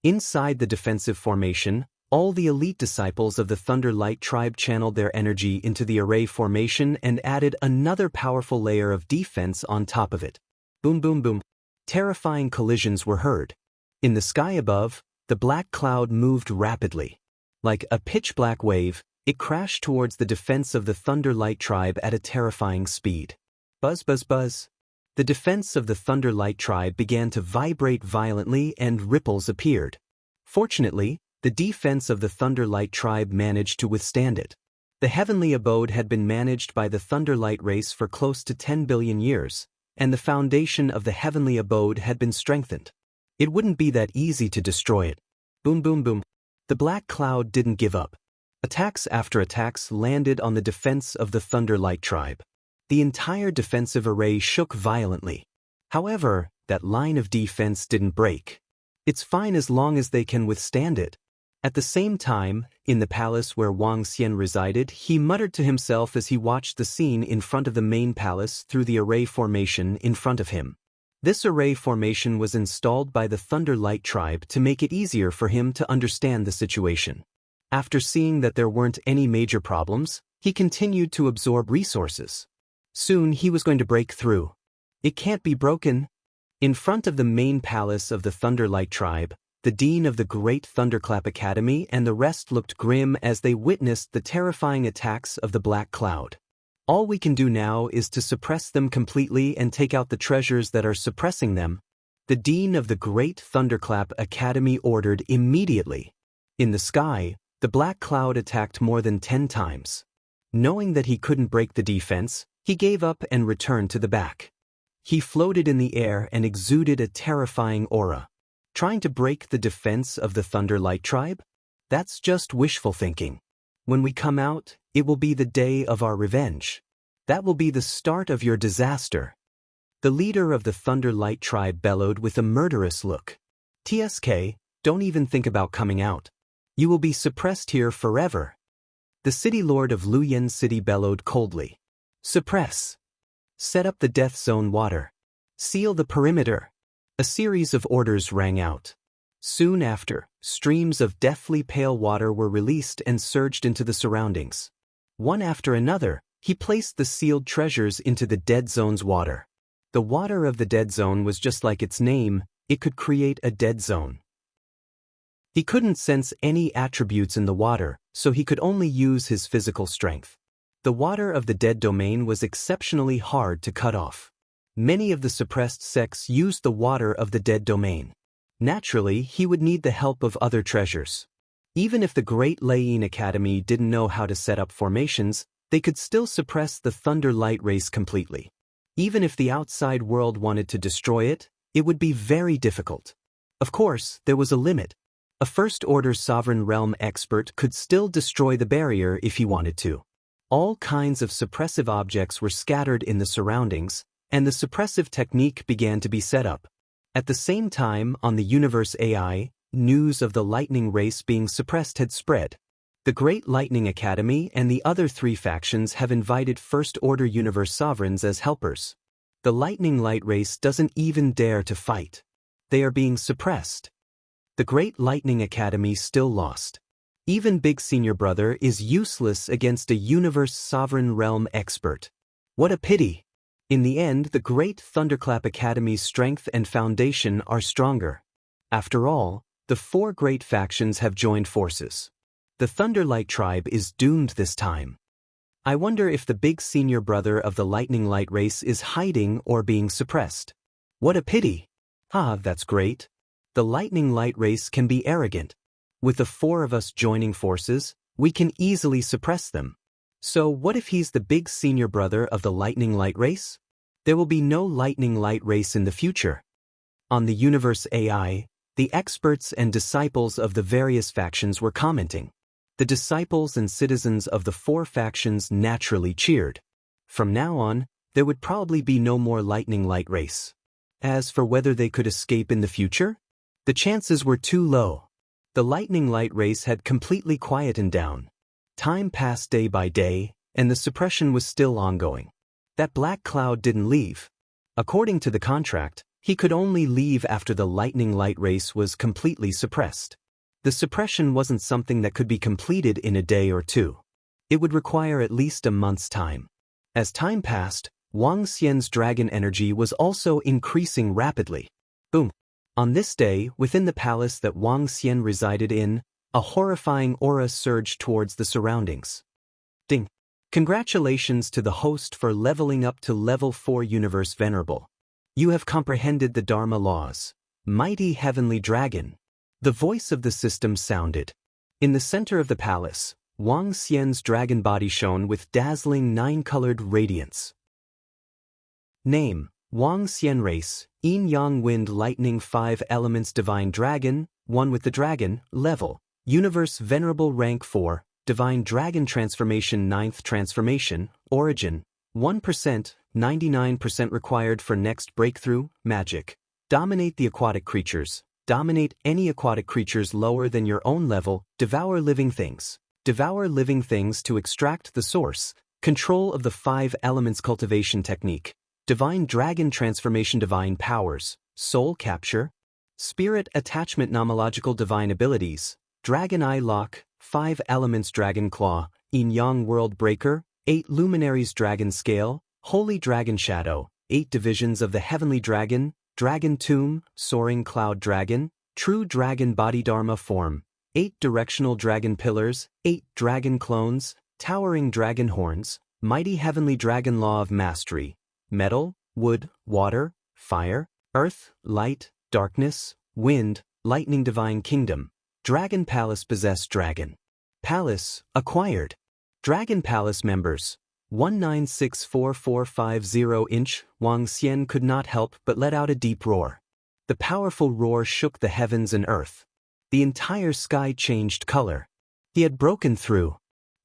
Inside the defensive formation, all the elite disciples of the Thunder Light tribe channeled their energy into the array formation and added another powerful layer of defense on top of it. Boom boom boom. Terrifying collisions were heard. In the sky above, the black cloud moved rapidly. Like a pitch-black wave, it crashed towards the defense of the Thunder Light tribe at a terrifying speed. Buzz buzz buzz. The defense of the Thunder Light tribe began to vibrate violently and ripples appeared. Fortunately, the defense of the Thunder Light tribe managed to withstand it. The heavenly abode had been managed by the Thunder Light race for close to 10 billion years, and the foundation of the heavenly abode had been strengthened. It wouldn't be that easy to destroy it. Boom boom boom. The black cloud didn't give up. Attacks after attacks landed on the defense of the Thunder Light tribe. The entire defensive array shook violently. However, that line of defense didn't break. It's fine as long as they can withstand it. At the same time, in the palace where Wang Xian resided, he muttered to himself as he watched the scene in front of the main palace through the array formation in front of him. This array formation was installed by the Thunder Light tribe to make it easier for him to understand the situation. After seeing that there weren't any major problems, he continued to absorb resources. Soon he was going to break through. It can't be broken. In front of the main palace of the Thunder Light tribe, the dean of the Great Thunderclap Academy and the rest looked grim as they witnessed the terrifying attacks of the Black Cloud. All we can do now is to suppress them completely and take out the treasures that are suppressing them, the dean of the Great Thunderclap Academy ordered immediately. In the sky, the Black Cloud attacked more than 10 times. Knowing that he couldn't break the defense, he gave up and returned to the back. He floated in the air and exuded a terrifying aura. Trying to break the defense of the Thunder Light tribe? That's just wishful thinking. When we come out, it will be the day of our revenge. That will be the start of your disaster. The leader of the Thunder Light tribe bellowed with a murderous look. TSK, don't even think about coming out. You will be suppressed here forever. The city lord of Luyan City bellowed coldly. Suppress. Set up the death zone water. Seal the perimeter. A series of orders rang out. Soon after, streams of deathly pale water were released and surged into the surroundings. One after another, he placed the sealed treasures into the dead zone's water. The water of the dead zone was just like its name, it could create a dead zone. He couldn't sense any attributes in the water, so he could only use his physical strength. The water of the dead domain was exceptionally hard to cut off. Many of the suppressed sects used the water of the dead domain. Naturally, he would need the help of other treasures. Even if the Great Layin Academy didn't know how to set up formations, they could still suppress the Thunder Light race completely. Even if the outside world wanted to destroy it, it would be very difficult. Of course, there was a limit. A First-Order Sovereign Realm expert could still destroy the barrier if he wanted to. All kinds of suppressive objects were scattered in the surroundings, and the suppressive technique began to be set up. At the same time, on the Universe AI, news of the Lightning race being suppressed had spread. The Great Lightning Academy and the other 3 factions have invited First-Order Universe Sovereigns as helpers. The Lightning Light race doesn't even dare to fight. They are being suppressed. The Great Lightning Academy still lost. Even Big Senior Brother is useless against a Universe Sovereign Realm expert. What a pity! In the end, the Great Thunderclap Academy's strength and foundation are stronger. After all, the 4 great factions have joined forces. The Thunderlight tribe is doomed this time. I wonder if the Big Senior Brother of the Lightning Light race is hiding or being suppressed. What a pity! That's great. The Lightning Light race can be arrogant. With the 4 of us joining forces, we can easily suppress them. So what if he's the Big Senior Brother of the Lightning Light race? There will be no Lightning Light race in the future. On the Universe AI, the experts and disciples of the various factions were commenting. The disciples and citizens of the 4 factions naturally cheered. From now on, there would probably be no more Lightning Light race. As for whether they could escape in the future, the chances were too low. The Lightning Light race had completely quietened down. Time passed day by day, and the suppression was still ongoing. That black cloud didn't leave. According to the contract, He could only leave after the lightning light race was completely suppressed. The suppression wasn't something that could be completed in a day or two. It would require at least a month's time. As time passed, Wang Xian's dragon energy was also increasing rapidly. Boom! On this day, within the palace that Wang Xian resided in, a horrifying aura surged towards the surroundings. Ding! Congratulations to the host for leveling up to level 4 Universe Venerable. You have comprehended the Dharma laws. Mighty heavenly dragon. The voice of the system sounded. In the center of the palace, Wang Xian's dragon body shone with dazzling 9-colored radiance. Name: Wang Xian Race, Yin Yang Wind Lightning 5 Elements Divine Dragon, 1 with the Dragon, Level, Universe Venerable Rank 4, Divine Dragon Transformation 9th Transformation, Origin, 1%, 99% required for next breakthrough, Magic. Dominate the aquatic creatures. Dominate any aquatic creatures lower than your own level. Devour living things. Devour living things to extract the source. Control of the 5 elements cultivation technique. Divine Dragon Transformation Divine Powers. Soul Capture. Spirit Attachment Nomological Divine Abilities. Dragon Eye Lock. 5 Elements Dragon Claw. Yin Yang World Breaker. 8 Luminaries Dragon Scale. Holy Dragon Shadow, 8 Divisions of the Heavenly Dragon, Dragon Tomb, Soaring Cloud Dragon, True Dragon Body Dharma Form, 8 Directional Dragon Pillars, 8 Dragon Clones, Towering Dragon Horns, Mighty Heavenly Dragon Law of Mastery, Metal, Wood, Water, Fire, Earth, Light, Darkness, Wind, Lightning Divine Kingdom, Dragon Palace Possessed Dragon. Palace, acquired. Dragon Palace members. 1964450 Wang Xian could not help but let out a deep roar. The powerful roar shook the heavens and earth. The entire sky changed color. He had broken through.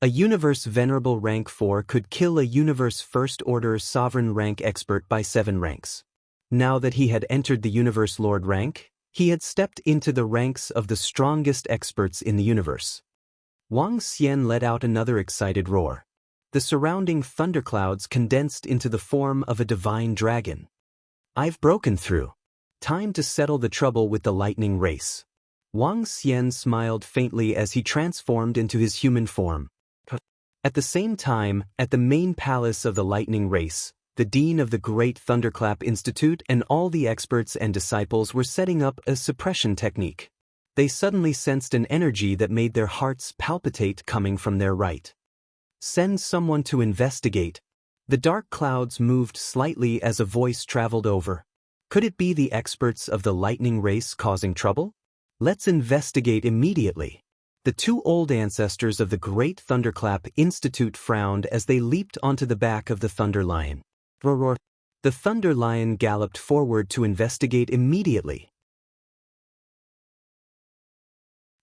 A Universe Venerable Rank 4 could kill a Universe First Order Sovereign Rank Expert by 7 ranks. Now that he had entered the Universe Lord rank, he had stepped into the ranks of the strongest experts in the universe. Wang Xian let out another excited roar. The surrounding thunderclouds condensed into the form of a divine dragon. I've broken through. Time to settle the trouble with the lightning race. Wang Xian smiled faintly as he transformed into his human form. At the same time, at the main palace of the lightning race, the dean of the Great Thunderclap Institute and all the experts and disciples were setting up a suppression technique. They suddenly sensed an energy that made their hearts palpitate coming from their right. Send someone to investigate. The dark clouds moved slightly as a voice traveled over. Could it be the experts of the lightning race causing trouble? Let's investigate immediately. The 2 old ancestors of the Great Thunderclap Institute frowned as they leaped onto the back of the Thunder Lion. Roar. The Thunder Lion galloped forward to investigate immediately.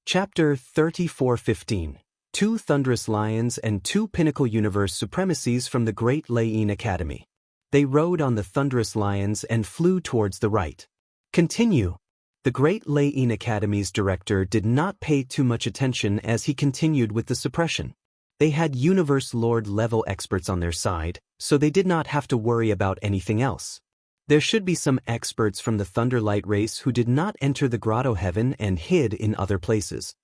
Chapter 34:15. 2 Thunderous Lions and 2 Pinnacle Universe Supremacies from the Great Lei Academy. They rode on the Thunderous Lions and flew towards the right. Continue. The Great Lei Academy's director did not pay too much attention as he continued with the suppression. They had Universe Lord level experts on their side, so they did not have to worry about anything else. There should be some experts from the Thunderlight race who did not enter the Grotto Heaven and hid in other places.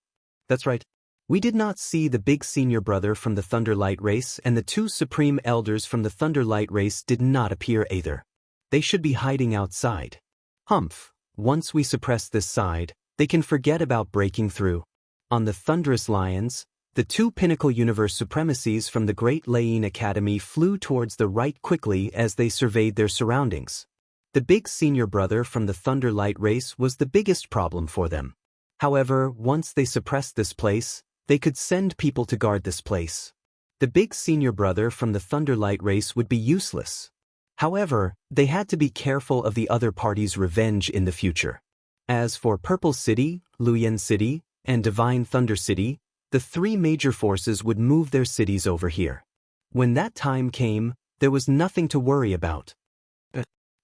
That's right. We did not see the big senior brother from the Thunderlight race, and the 2 supreme elders from the Thunderlight race did not appear either. They should be hiding outside. Humph. Once we suppress this side, they can forget about breaking through. On the Thunderous Lions, the 2 Pinnacle Universe Supremacies from the Great Lei Academy flew towards the right quickly as they surveyed their surroundings. The big senior brother from the Thunderlight race was the biggest problem for them. However, once they suppressed this place, they could send people to guard this place. The big senior brother from the Thunderlight race would be useless. However, they had to be careful of the other party's revenge in the future. As for Purple City, Luyan City, and Divine Thunder City, the 3 major forces would move their cities over here. When that time came, there was nothing to worry about.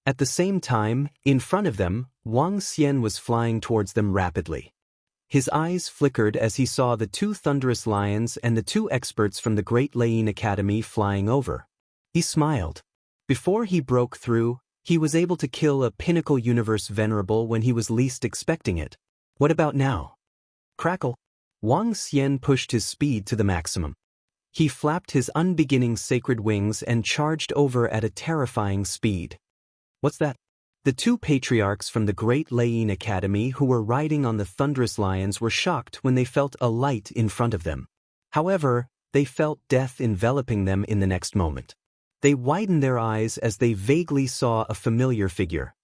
At the same time, in front of them, Wang Xian was flying towards them rapidly. His eyes flickered as he saw the 2 Thunderous Lions and the 2 experts from the Great Lei Academy flying over. He smiled. Before he broke through, He was able to kill a pinnacle universe venerable when he was least expecting it. What about now? Crackle. Wang Xian pushed his speed to the maximum. He flapped his unbeginning sacred wings and charged over at a terrifying speed. What's that? The two patriarchs from the Great Lane Academy who were riding on the thunderous lions were shocked when they felt a light in front of them. However, they felt death enveloping them in the next moment. They widened their eyes as they vaguely saw a familiar figure.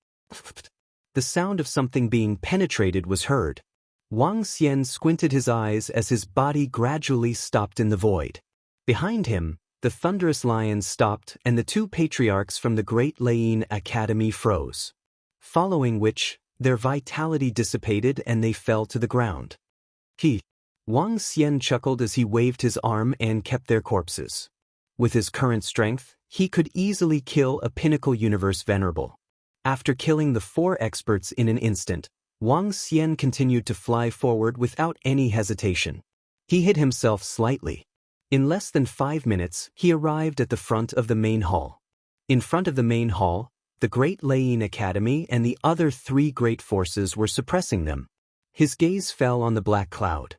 The sound of something being penetrated was heard. Wang Xian squinted his eyes as his body gradually stopped in the void. Behind him, the thunderous lions stopped and the two patriarchs from the Great Lane Academy froze. Following which, their vitality dissipated and they fell to the ground. Wang Xian chuckled as he waved his arm and kept their corpses. With his current strength, he could easily kill a pinnacle universe venerable. After killing the 4 experts in an instant, Wang Xian continued to fly forward without any hesitation. He hid himself slightly. In less than 5 minutes, he arrived at the front of the main hall. In front of the main hall, the Great Lane Academy and the other 3 great forces were suppressing them. His gaze fell on the black cloud.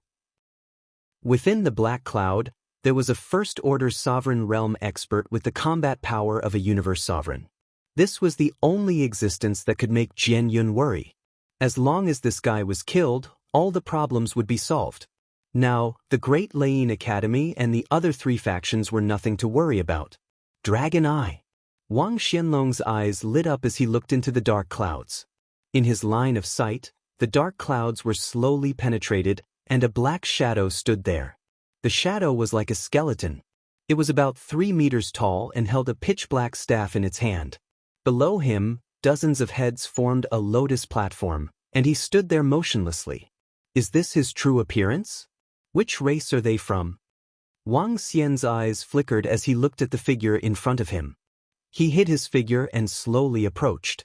Within the black cloud, there was a first-order sovereign realm expert with the combat power of a universe sovereign. This was the only existence that could make Jian Yun worry. As long as this guy was killed, all the problems would be solved. Now, the Great Lane Academy and the other 3 factions were nothing to worry about. Dragon Eye. Wang Xianlong's eyes lit up as he looked into the dark clouds. In his line of sight, the dark clouds were slowly penetrated, and a black shadow stood there. The shadow was like a skeleton. It was about 3 meters tall and held a pitch-black staff in its hand. Below him, dozens of heads formed a lotus platform, and he stood there motionlessly. Is this his true appearance? Which race are they from? Wang Xian's eyes flickered as he looked at the figure in front of him. He hid his figure and slowly approached.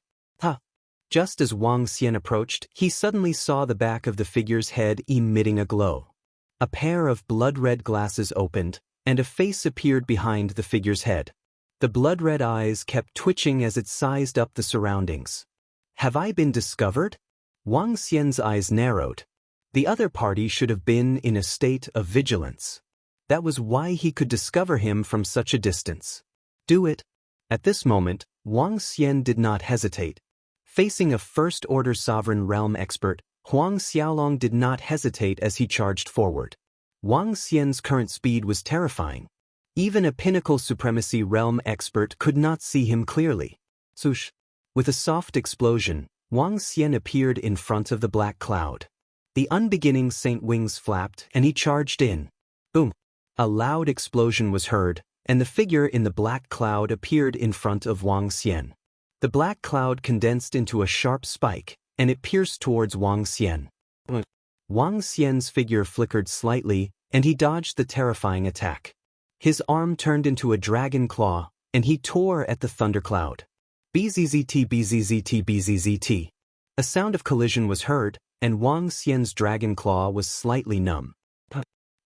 Just as Wang Xian approached, he suddenly saw the back of the figure's head emitting a glow. A pair of blood-red glasses opened, and a face appeared behind the figure's head. The blood-red eyes kept twitching as it sized up the surroundings. Have I been discovered? Wang Xian's eyes narrowed. The other party should have been in a state of vigilance. That was why he could discover him from such a distance. Do it. At this moment, Wang Xian did not hesitate. Facing a first-order sovereign realm expert, Huang Xiaolong did not hesitate as he charged forward. Wang Xian's current speed was terrifying. Even a pinnacle supremacy realm expert could not see him clearly. Swoosh! With a soft explosion, Wang Xian appeared in front of the black cloud. The unbeginning saint wings flapped and he charged in. Boom! A loud explosion was heard, and the figure in the black cloud appeared in front of Wang Xian. The black cloud condensed into a sharp spike, and it pierced towards Wang Xian. Wang Xian's figure flickered slightly, and he dodged the terrifying attack. His arm turned into a dragon claw, and he tore at the thundercloud. Bzzzt bzzzt bzzzt. A sound of collision was heard, and Wang Xian's dragon claw was slightly numb.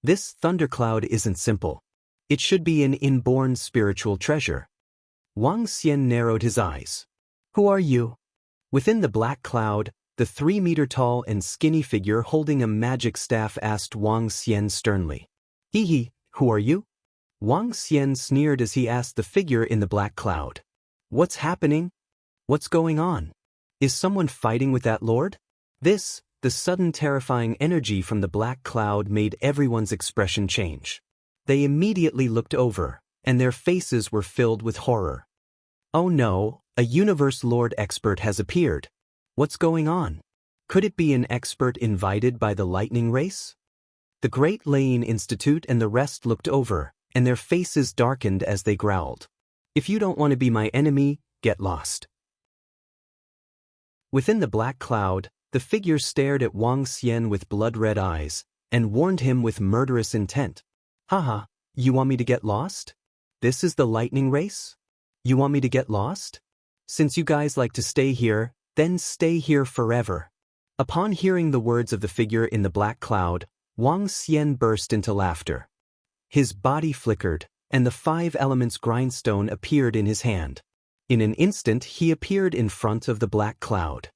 This thundercloud isn't simple. It should be an inborn spiritual treasure. Wang Xian narrowed his eyes. Who are you? Within the black cloud, the 3-meter-tall and skinny figure holding a magic staff asked Wang Xian sternly. Who are you? Wang Xian sneered as he asked the figure in the black cloud. What's happening? What's going on? Is someone fighting with that lord? The sudden terrifying energy from the black cloud made everyone's expression change. They immediately looked over, and their faces were filled with horror. Oh no, a universe lord expert has appeared. What's going on? Could it be an expert invited by the lightning race? The Great Lane Institute and the rest looked over, and their faces darkened as they growled. If you don't want to be my enemy, get lost. Within the black cloud, the figure stared at Wang Xian with blood-red eyes, and warned him with murderous intent. Haha, you want me to get lost? This is the lightning race? You want me to get lost? Since you guys like to stay here, then stay here forever. Upon hearing the words of the figure in the black cloud, Wang Xian burst into laughter. His body flickered, and the 5 elements grindstone appeared in his hand. In an instant he appeared in front of the black cloud.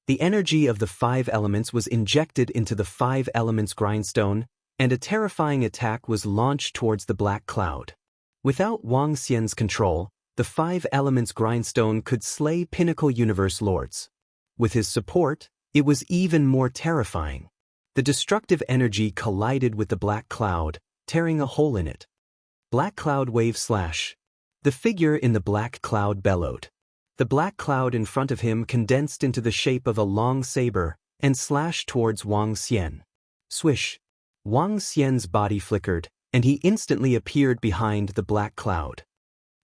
The energy of the 5 elements was injected into the 5 elements grindstone, and a terrifying attack was launched towards the black cloud. Without Wang Xian's control, the 5 elements grindstone could slay pinnacle universe lords. With his support, it was even more terrifying. The destructive energy collided with the black cloud, tearing a hole in it. Black cloud wave slash. The figure in the black cloud bellowed. The black cloud in front of him condensed into the shape of a long saber and slashed towards Wang Xian. Swish. Wang Xian's body flickered, and he instantly appeared behind the black cloud.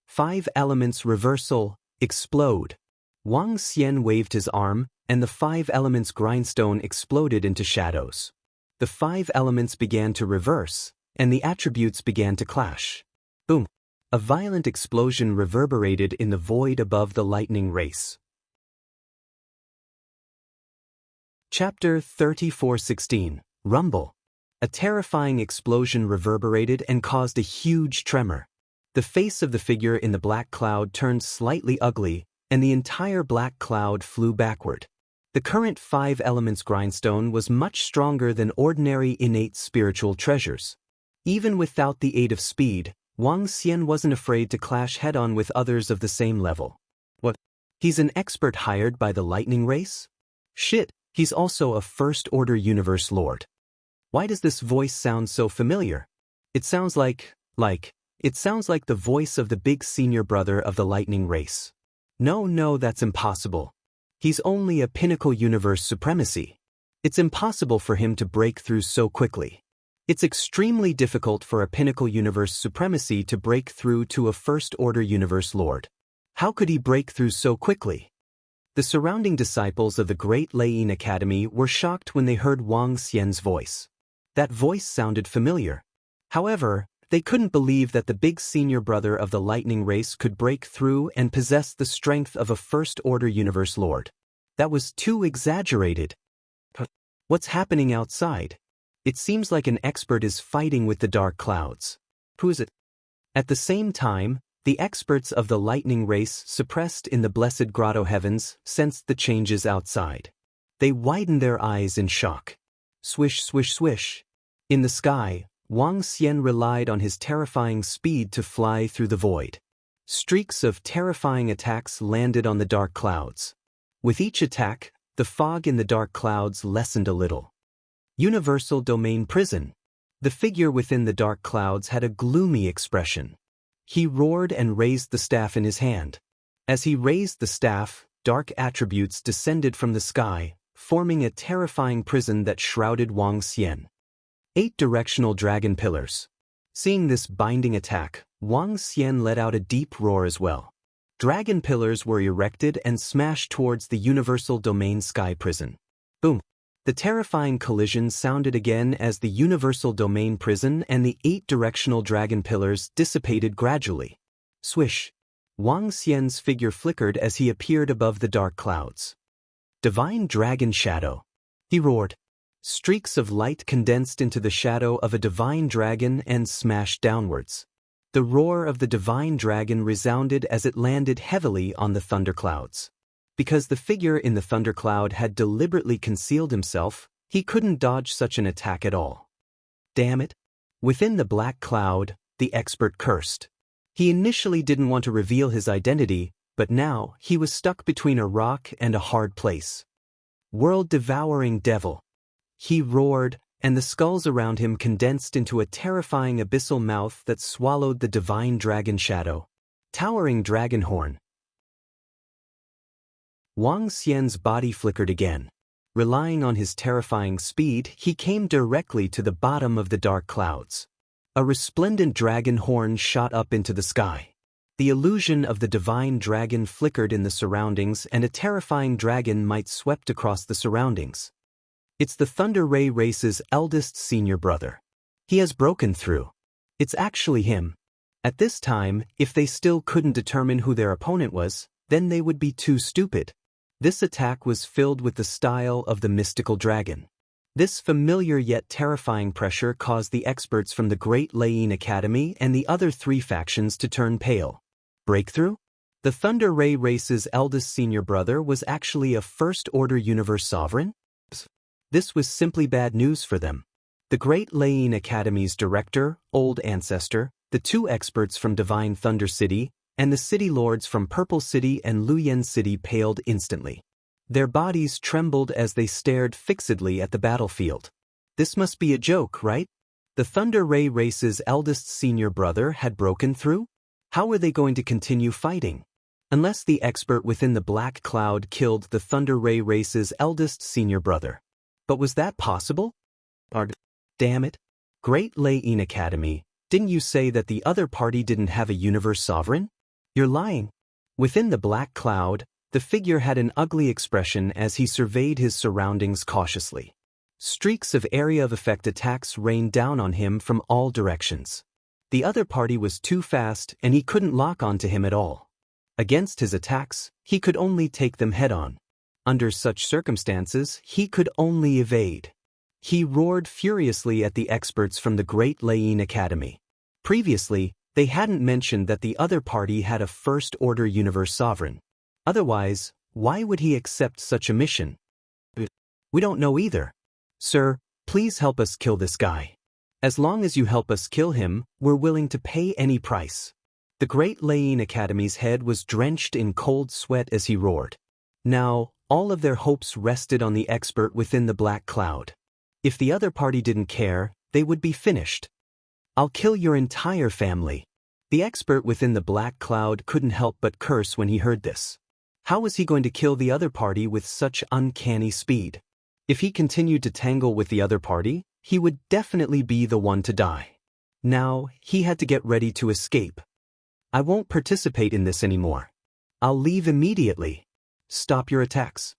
5 elements reversal, explode. Wang Xian waved his arm, and the 5 elements grindstone exploded into shadows. The 5 elements began to reverse, and the attributes began to clash. Boom! A violent explosion reverberated in the void above the lightning race. Chapter 34:16 Rumble. A terrifying explosion reverberated and caused a huge tremor. The face of the figure in the black cloud turned slightly ugly, and the entire black cloud flew backward. The current 5 elements grindstone was much stronger than ordinary innate spiritual treasures. Even without the aid of speed, Wang Xian wasn't afraid to clash head-on with others of the same level. What? He's an expert hired by the lightning race? Shit, he's also a first-order universe lord. Why does this voice sound so familiar? It sounds like the voice of the big senior brother of the lightning race. No, that's impossible. He's only a pinnacle universe supremacy. It's impossible for him to break through so quickly. It's extremely difficult for a pinnacle universe supremacy to break through to a first-order universe lord. How could he break through so quickly? The surrounding disciples of the Great Lei Academy were shocked when they heard Wang Xian's voice. That voice sounded familiar. However, they couldn't believe that the big senior brother of the lightning race could break through and possess the strength of a first-order universe lord. That was too exaggerated. What's happening outside? It seems like an expert is fighting with the dark clouds. Who is it? At the same time, the experts of the lightning race suppressed in the blessed grotto heavens sensed the changes outside. They widened their eyes in shock. Swish, swish, swish. In the sky, Wang Xian relied on his terrifying speed to fly through the void. Streaks of terrifying attacks landed on the dark clouds. With each attack, the fog in the dark clouds lessened a little. Universal Domain Prison. The figure within the dark clouds had a gloomy expression. He roared and raised the staff in his hand. As he raised the staff, dark attributes descended from the sky, forming a terrifying prison that shrouded Wang Xian. 8 directional dragon pillars. Seeing this binding attack, Wang Xian let out a deep roar as well. Dragon pillars were erected and smashed towards the universal domain sky prison. Boom! The terrifying collision sounded again as the universal domain prison and the 8 directional dragon pillars dissipated gradually. Swish! Wang Xian's figure flickered as he appeared above the dark clouds. Divine Dragon Shadow. He roared. Streaks of light condensed into the shadow of a divine dragon and smashed downwards. The roar of the divine dragon resounded as it landed heavily on the thunderclouds. Because the figure in the thundercloud had deliberately concealed himself, he couldn't dodge such an attack at all. Damn it! Within the black cloud, the expert cursed. He initially didn't want to reveal his identity, but now he was stuck between a rock and a hard place. World-devouring devil. He roared, and the skulls around him condensed into a terrifying abyssal mouth that swallowed the divine dragon shadow. Towering dragon horn. Wang Xian's body flickered again. Relying on his terrifying speed, he came directly to the bottom of the dark clouds. A resplendent dragon horn shot up into the sky. The illusion of the divine dragon flickered in the surroundings, and a terrifying dragon might swept across the surroundings. It's the Thunder Ray race's eldest senior brother. He has broken through. It's actually him. At this time, if they still couldn't determine who their opponent was, then they would be too stupid. This attack was filled with the style of the mystical dragon. This familiar yet terrifying pressure caused the experts from the Great Lei Academy and the other 3 factions to turn pale. Breakthrough? The Thunder Ray race's eldest senior brother was actually a First-Order Universe Sovereign? This was simply bad news for them. The Great Lane Academy's director, Old Ancestor, the two experts from Divine Thunder City, and the city lords from Purple City and Luyen City paled instantly. Their bodies trembled as they stared fixedly at the battlefield. This must be a joke, right? The Thunder Ray race's eldest senior brother had broken through? How were they going to continue fighting? Unless the expert within the black cloud killed the Thunder Ray race's eldest senior brother. But was that possible? Damn it. Great Lane Academy, didn't you say that the other party didn't have a universe sovereign? You're lying. Within the black cloud, the figure had an ugly expression as he surveyed his surroundings cautiously. Streaks of area of effect attacks rained down on him from all directions. The other party was too fast and he couldn't lock onto him at all. Against his attacks, he could only take them head-on. Under such circumstances, he could only evade. He roared furiously at the experts from the Great Lane Academy. Previously, they hadn't mentioned that the other party had a First-Order Universe Sovereign. Otherwise, why would he accept such a mission? We don't know either. Sir, please help us kill this guy. As long as you help us kill him, we're willing to pay any price. The Great Lane Academy's head was drenched in cold sweat as he roared. Now, all of their hopes rested on the expert within the black cloud. If the other party didn't care, they would be finished. I'll kill your entire family. The expert within the black cloud couldn't help but curse when he heard this. How was he going to kill the other party with such uncanny speed? If he continued to tangle with the other party, he would definitely be the one to die. Now, he had to get ready to escape. I won't participate in this anymore. I'll leave immediately. Stop your attacks.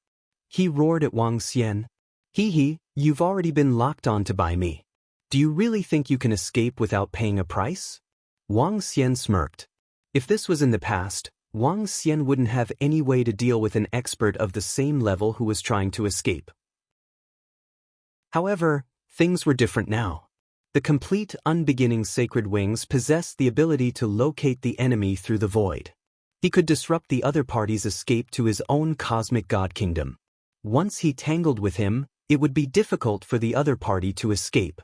He roared at Wang Xian. You've already been locked onto by me. Do you really think you can escape without paying a price? Wang Xian smirked. If this was in the past, Wang Xian wouldn't have any way to deal with an expert of the same level who was trying to escape. However, things were different now. The complete unbeginning sacred wings possessed the ability to locate the enemy through the void. He could disrupt the other party's escape to his own cosmic god kingdom. Once he tangled with him, it would be difficult for the other party to escape.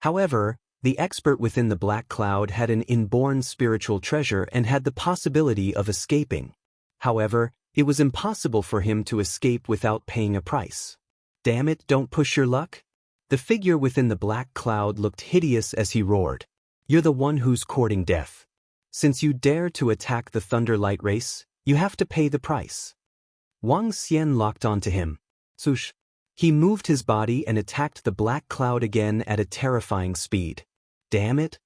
However, the expert within the black cloud had an inborn spiritual treasure and had the possibility of escaping. However, it was impossible for him to escape without paying a price. Damn it, don't push your luck. The figure within the black cloud looked hideous as he roared. You're the one who's courting death. Since you dare to attack the Thunderlight race, you have to pay the price. Wang Xian locked onto him. Swoosh. He moved his body and attacked the black cloud again at a terrifying speed. Damn it.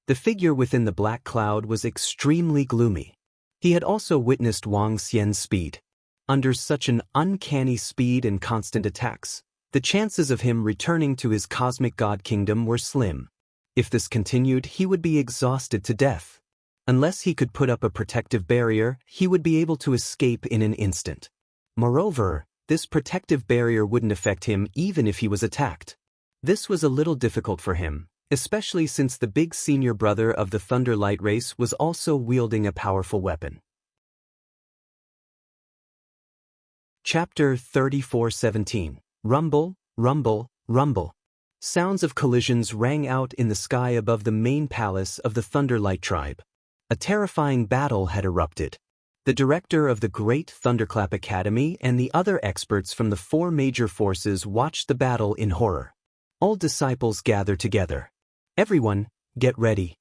The figure within the black cloud was extremely gloomy. He had also witnessed Wang Xian's speed. Under such an uncanny speed and constant attacks, the chances of him returning to his cosmic god kingdom were slim. If this continued, he would be exhausted to death. Unless he could put up a protective barrier, he would be able to escape in an instant. Moreover, this protective barrier wouldn't affect him even if he was attacked. This was a little difficult for him, especially since the big senior brother of the Thunderlight race was also wielding a powerful weapon. Chapter 34:17. Rumble, rumble, rumble. Sounds of collisions rang out in the sky above the main palace of the Thunderlight tribe. A terrifying battle had erupted. The director of the Great Thunderclap Academy and the other experts from the four major forces watched the battle in horror. All disciples gathered together. Everyone, get ready.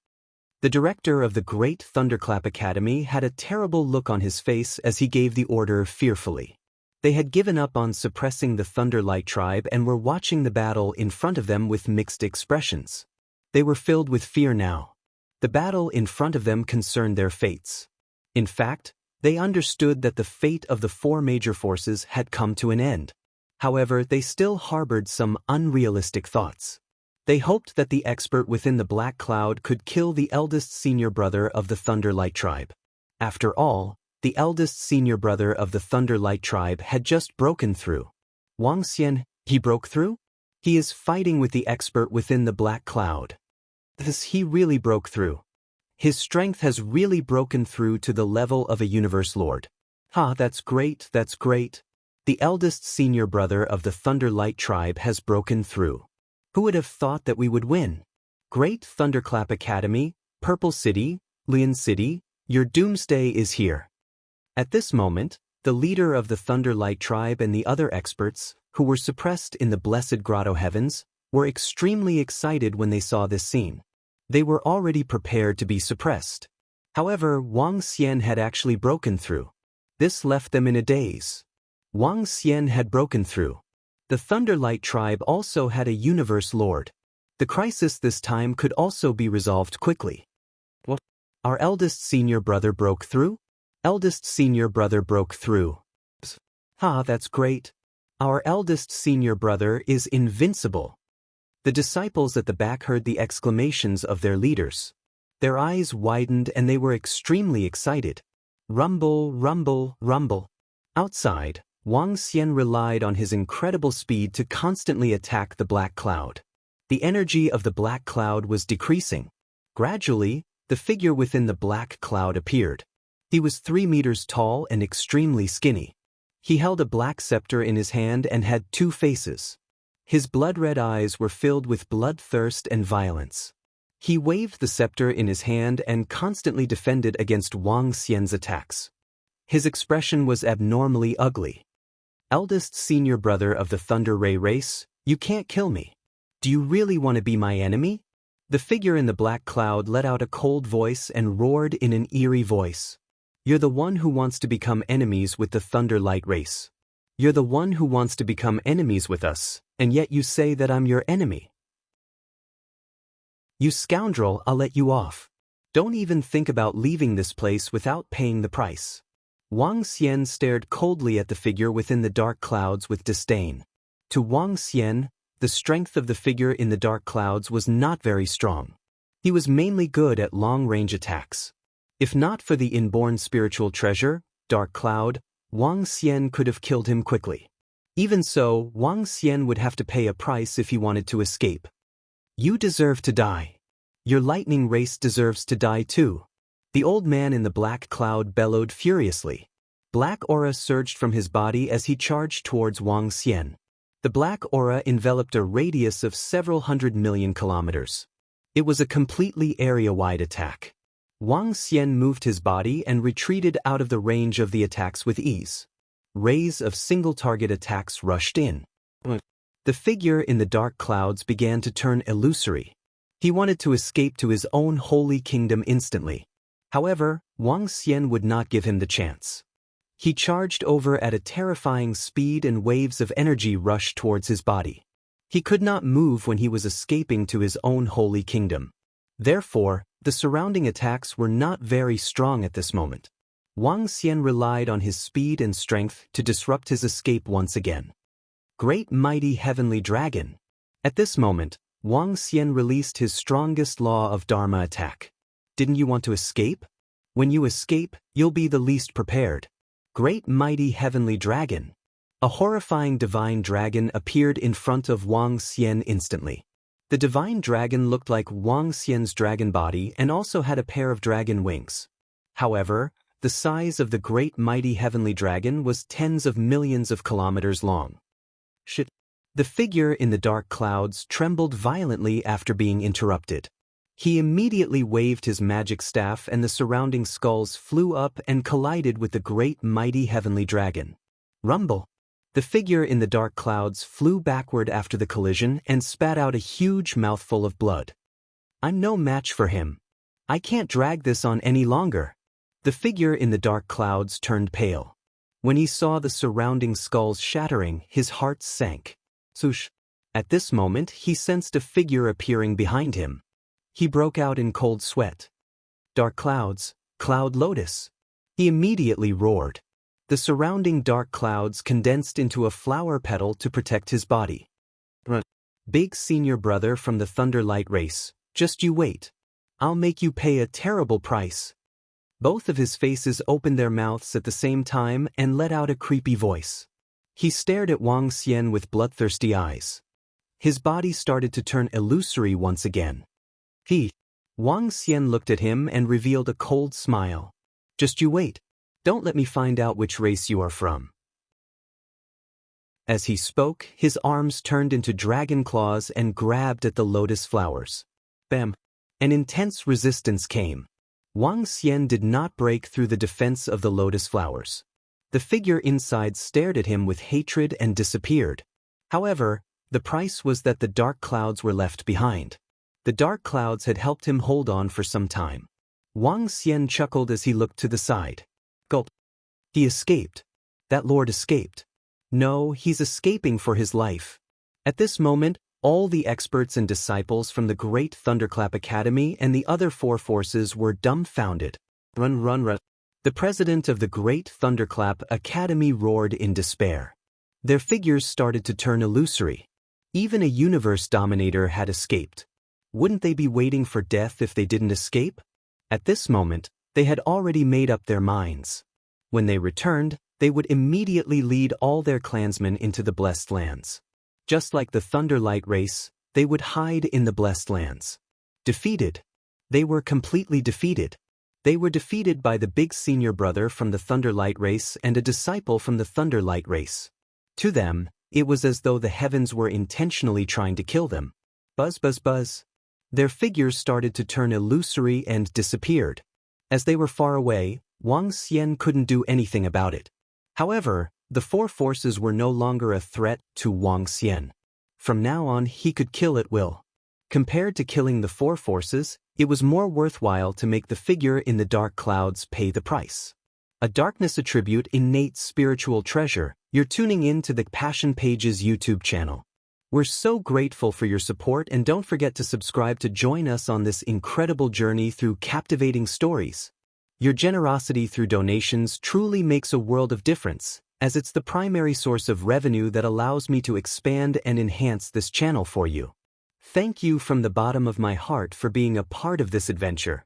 The director of the Great Thunderclap Academy had a terrible look on his face as he gave the order fearfully. They had given up on suppressing the Thunderlight tribe and were watching the battle in front of them with mixed expressions. They were filled with fear now. The battle in front of them concerned their fates. In fact, they understood that the fate of the four major forces had come to an end. However, they still harbored some unrealistic thoughts. They hoped that the expert within the black cloud could kill the eldest senior brother of the Thunderlight tribe. After all, the eldest senior brother of the Thunderlight tribe had just broken through. Wang Xian, he broke through? He is fighting with the expert within the black cloud. He really broke through. His strength has really broken through to the level of a universe lord. Ha, that's great, that's great. The eldest senior brother of the Thunderlight tribe has broken through. Who would have thought that we would win? Great Thunderclap Academy, Purple City, Lion City, your doomsday is here. At this moment, the leader of the Thunderlight tribe and the other experts, who were suppressed in the blessed grotto heavens, were extremely excited when they saw this scene. They were already prepared to be suppressed. However, Wang Xian had actually broken through. This left them in a daze. Wang Xian had broken through. The Thunderlight tribe also had a universe lord. The crisis this time could also be resolved quickly. What? Our eldest senior brother broke through? Eldest senior brother broke through. Ha, that's great. Our eldest senior brother is invincible. The disciples at the back heard the exclamations of their leaders. Their eyes widened and they were extremely excited. Rumble, rumble, rumble. Outside, Wang Xian relied on his incredible speed to constantly attack the black cloud. The energy of the black cloud was decreasing. Gradually, the figure within the black cloud appeared. He was 3 meters tall and extremely skinny. He held a black scepter in his hand and had 2 faces. His blood-red eyes were filled with bloodthirst and violence. He waved the scepter in his hand and constantly defended against Wang Xian's attacks. His expression was abnormally ugly. Eldest senior brother of the Thunder Ray race, you can't kill me. Do you really want to be my enemy? The figure in the black cloud let out a cold voice and roared in an eerie voice. You're the one who wants to become enemies with the Thunderlight race. You're the one who wants to become enemies with us, and yet you say that I'm your enemy. You scoundrel, I'll let you off. Don't even think about leaving this place without paying the price. Wang Xian stared coldly at the figure within the dark clouds with disdain. To Wang Xian, the strength of the figure in the dark clouds was not very strong. He was mainly good at long-range attacks. If not for the inborn spiritual treasure, Dark Cloud, Wang Xian could have killed him quickly. Even so, Wang Xian would have to pay a price if he wanted to escape. You deserve to die. Your lightning race deserves to die too. The old man in the black cloud bellowed furiously. Black aura surged from his body as he charged towards Wang Xian. The black aura enveloped a radius of several 100 million kilometers. It was a completely area-wide attack. Wang Xian moved his body and retreated out of the range of the attacks with ease. Rays of single-target attacks rushed in. The figure in the dark clouds began to turn illusory. He wanted to escape to his own holy kingdom instantly. However, Wang Xian would not give him the chance. He charged over at a terrifying speed and waves of energy rushed towards his body. He could not move when he was escaping to his own holy kingdom. Therefore, the surrounding attacks were not very strong at this moment. Wang Xian relied on his speed and strength to disrupt his escape once again. Great mighty heavenly dragon. At this moment, Wang Xian released his strongest law of Dharma attack. Didn't you want to escape? When you escape, you'll be the least prepared. Great mighty heavenly dragon. A horrifying divine dragon appeared in front of Wang Xian instantly. The divine dragon looked like Wang Xian's dragon body and also had a pair of dragon wings. However, the size of the great mighty heavenly dragon was tens of millions of kilometers long. Shit. The figure in the dark clouds trembled violently after being interrupted. He immediately waved his magic staff and the surrounding skulls flew up and collided with the great mighty heavenly dragon. Rumble. The figure in the dark clouds flew backward after the collision and spat out a huge mouthful of blood. I'm no match for him. I can't drag this on any longer. The figure in the dark clouds turned pale. When he saw the surrounding skulls shattering, his heart sank. Swoosh. At this moment, he sensed a figure appearing behind him. He broke out in cold sweat. Dark clouds, Cloud Lotus. He immediately roared. The surrounding dark clouds condensed into a flower petal to protect his body. Big senior brother from the Thunderlight race, just you wait. I'll make you pay a terrible price. Both of his faces opened their mouths at the same time and let out a creepy voice. He stared at Wang Xian with bloodthirsty eyes. His body started to turn illusory once again. Wang Xian looked at him and revealed a cold smile. Just you wait. Don't let me find out which race you are from. As he spoke, his arms turned into dragon claws and grabbed at the lotus flowers. Bam! An intense resistance came. Wang Xian did not break through the defense of the lotus flowers. The figure inside stared at him with hatred and disappeared. However, the price was that the dark clouds were left behind. The dark clouds had helped him hold on for some time. Wang Xian chuckled as he looked to the side. Gulp. He escaped. That lord escaped. No, he's escaping for his life. At this moment, all the experts and disciples from the Great Thunderclap Academy and the other four forces were dumbfounded. Run, run, run. The president of the Great Thunderclap Academy roared in despair. Their figures started to turn illusory. Even a universe dominator had escaped. Wouldn't they be waiting for death if they didn't escape? At this moment, they had already made up their minds. When they returned, they would immediately lead all their clansmen into the Blessed Lands. Just like the Thunderlight race, they would hide in the Blessed Lands. Defeated. They were completely defeated. They were defeated by the big senior brother from the Thunderlight race and a disciple from the Thunderlight race. To them, it was as though the heavens were intentionally trying to kill them. Buzz, buzz, buzz. Their figures started to turn illusory and disappeared. As they were far away, Wang Xian couldn't do anything about it. However, the four forces were no longer a threat to Wang Xian. From now on, he could kill at will. Compared to killing the four forces, it was more worthwhile to make the figure in the dark clouds pay the price. A darkness attribute innate spiritual treasure. You're tuning in to the Passion Pages YouTube channel. We're so grateful for your support, and don't forget to subscribe to join us on this incredible journey through captivating stories. Your generosity through donations truly makes a world of difference, as it's the primary source of revenue that allows me to expand and enhance this channel for you. Thank you from the bottom of my heart for being a part of this adventure.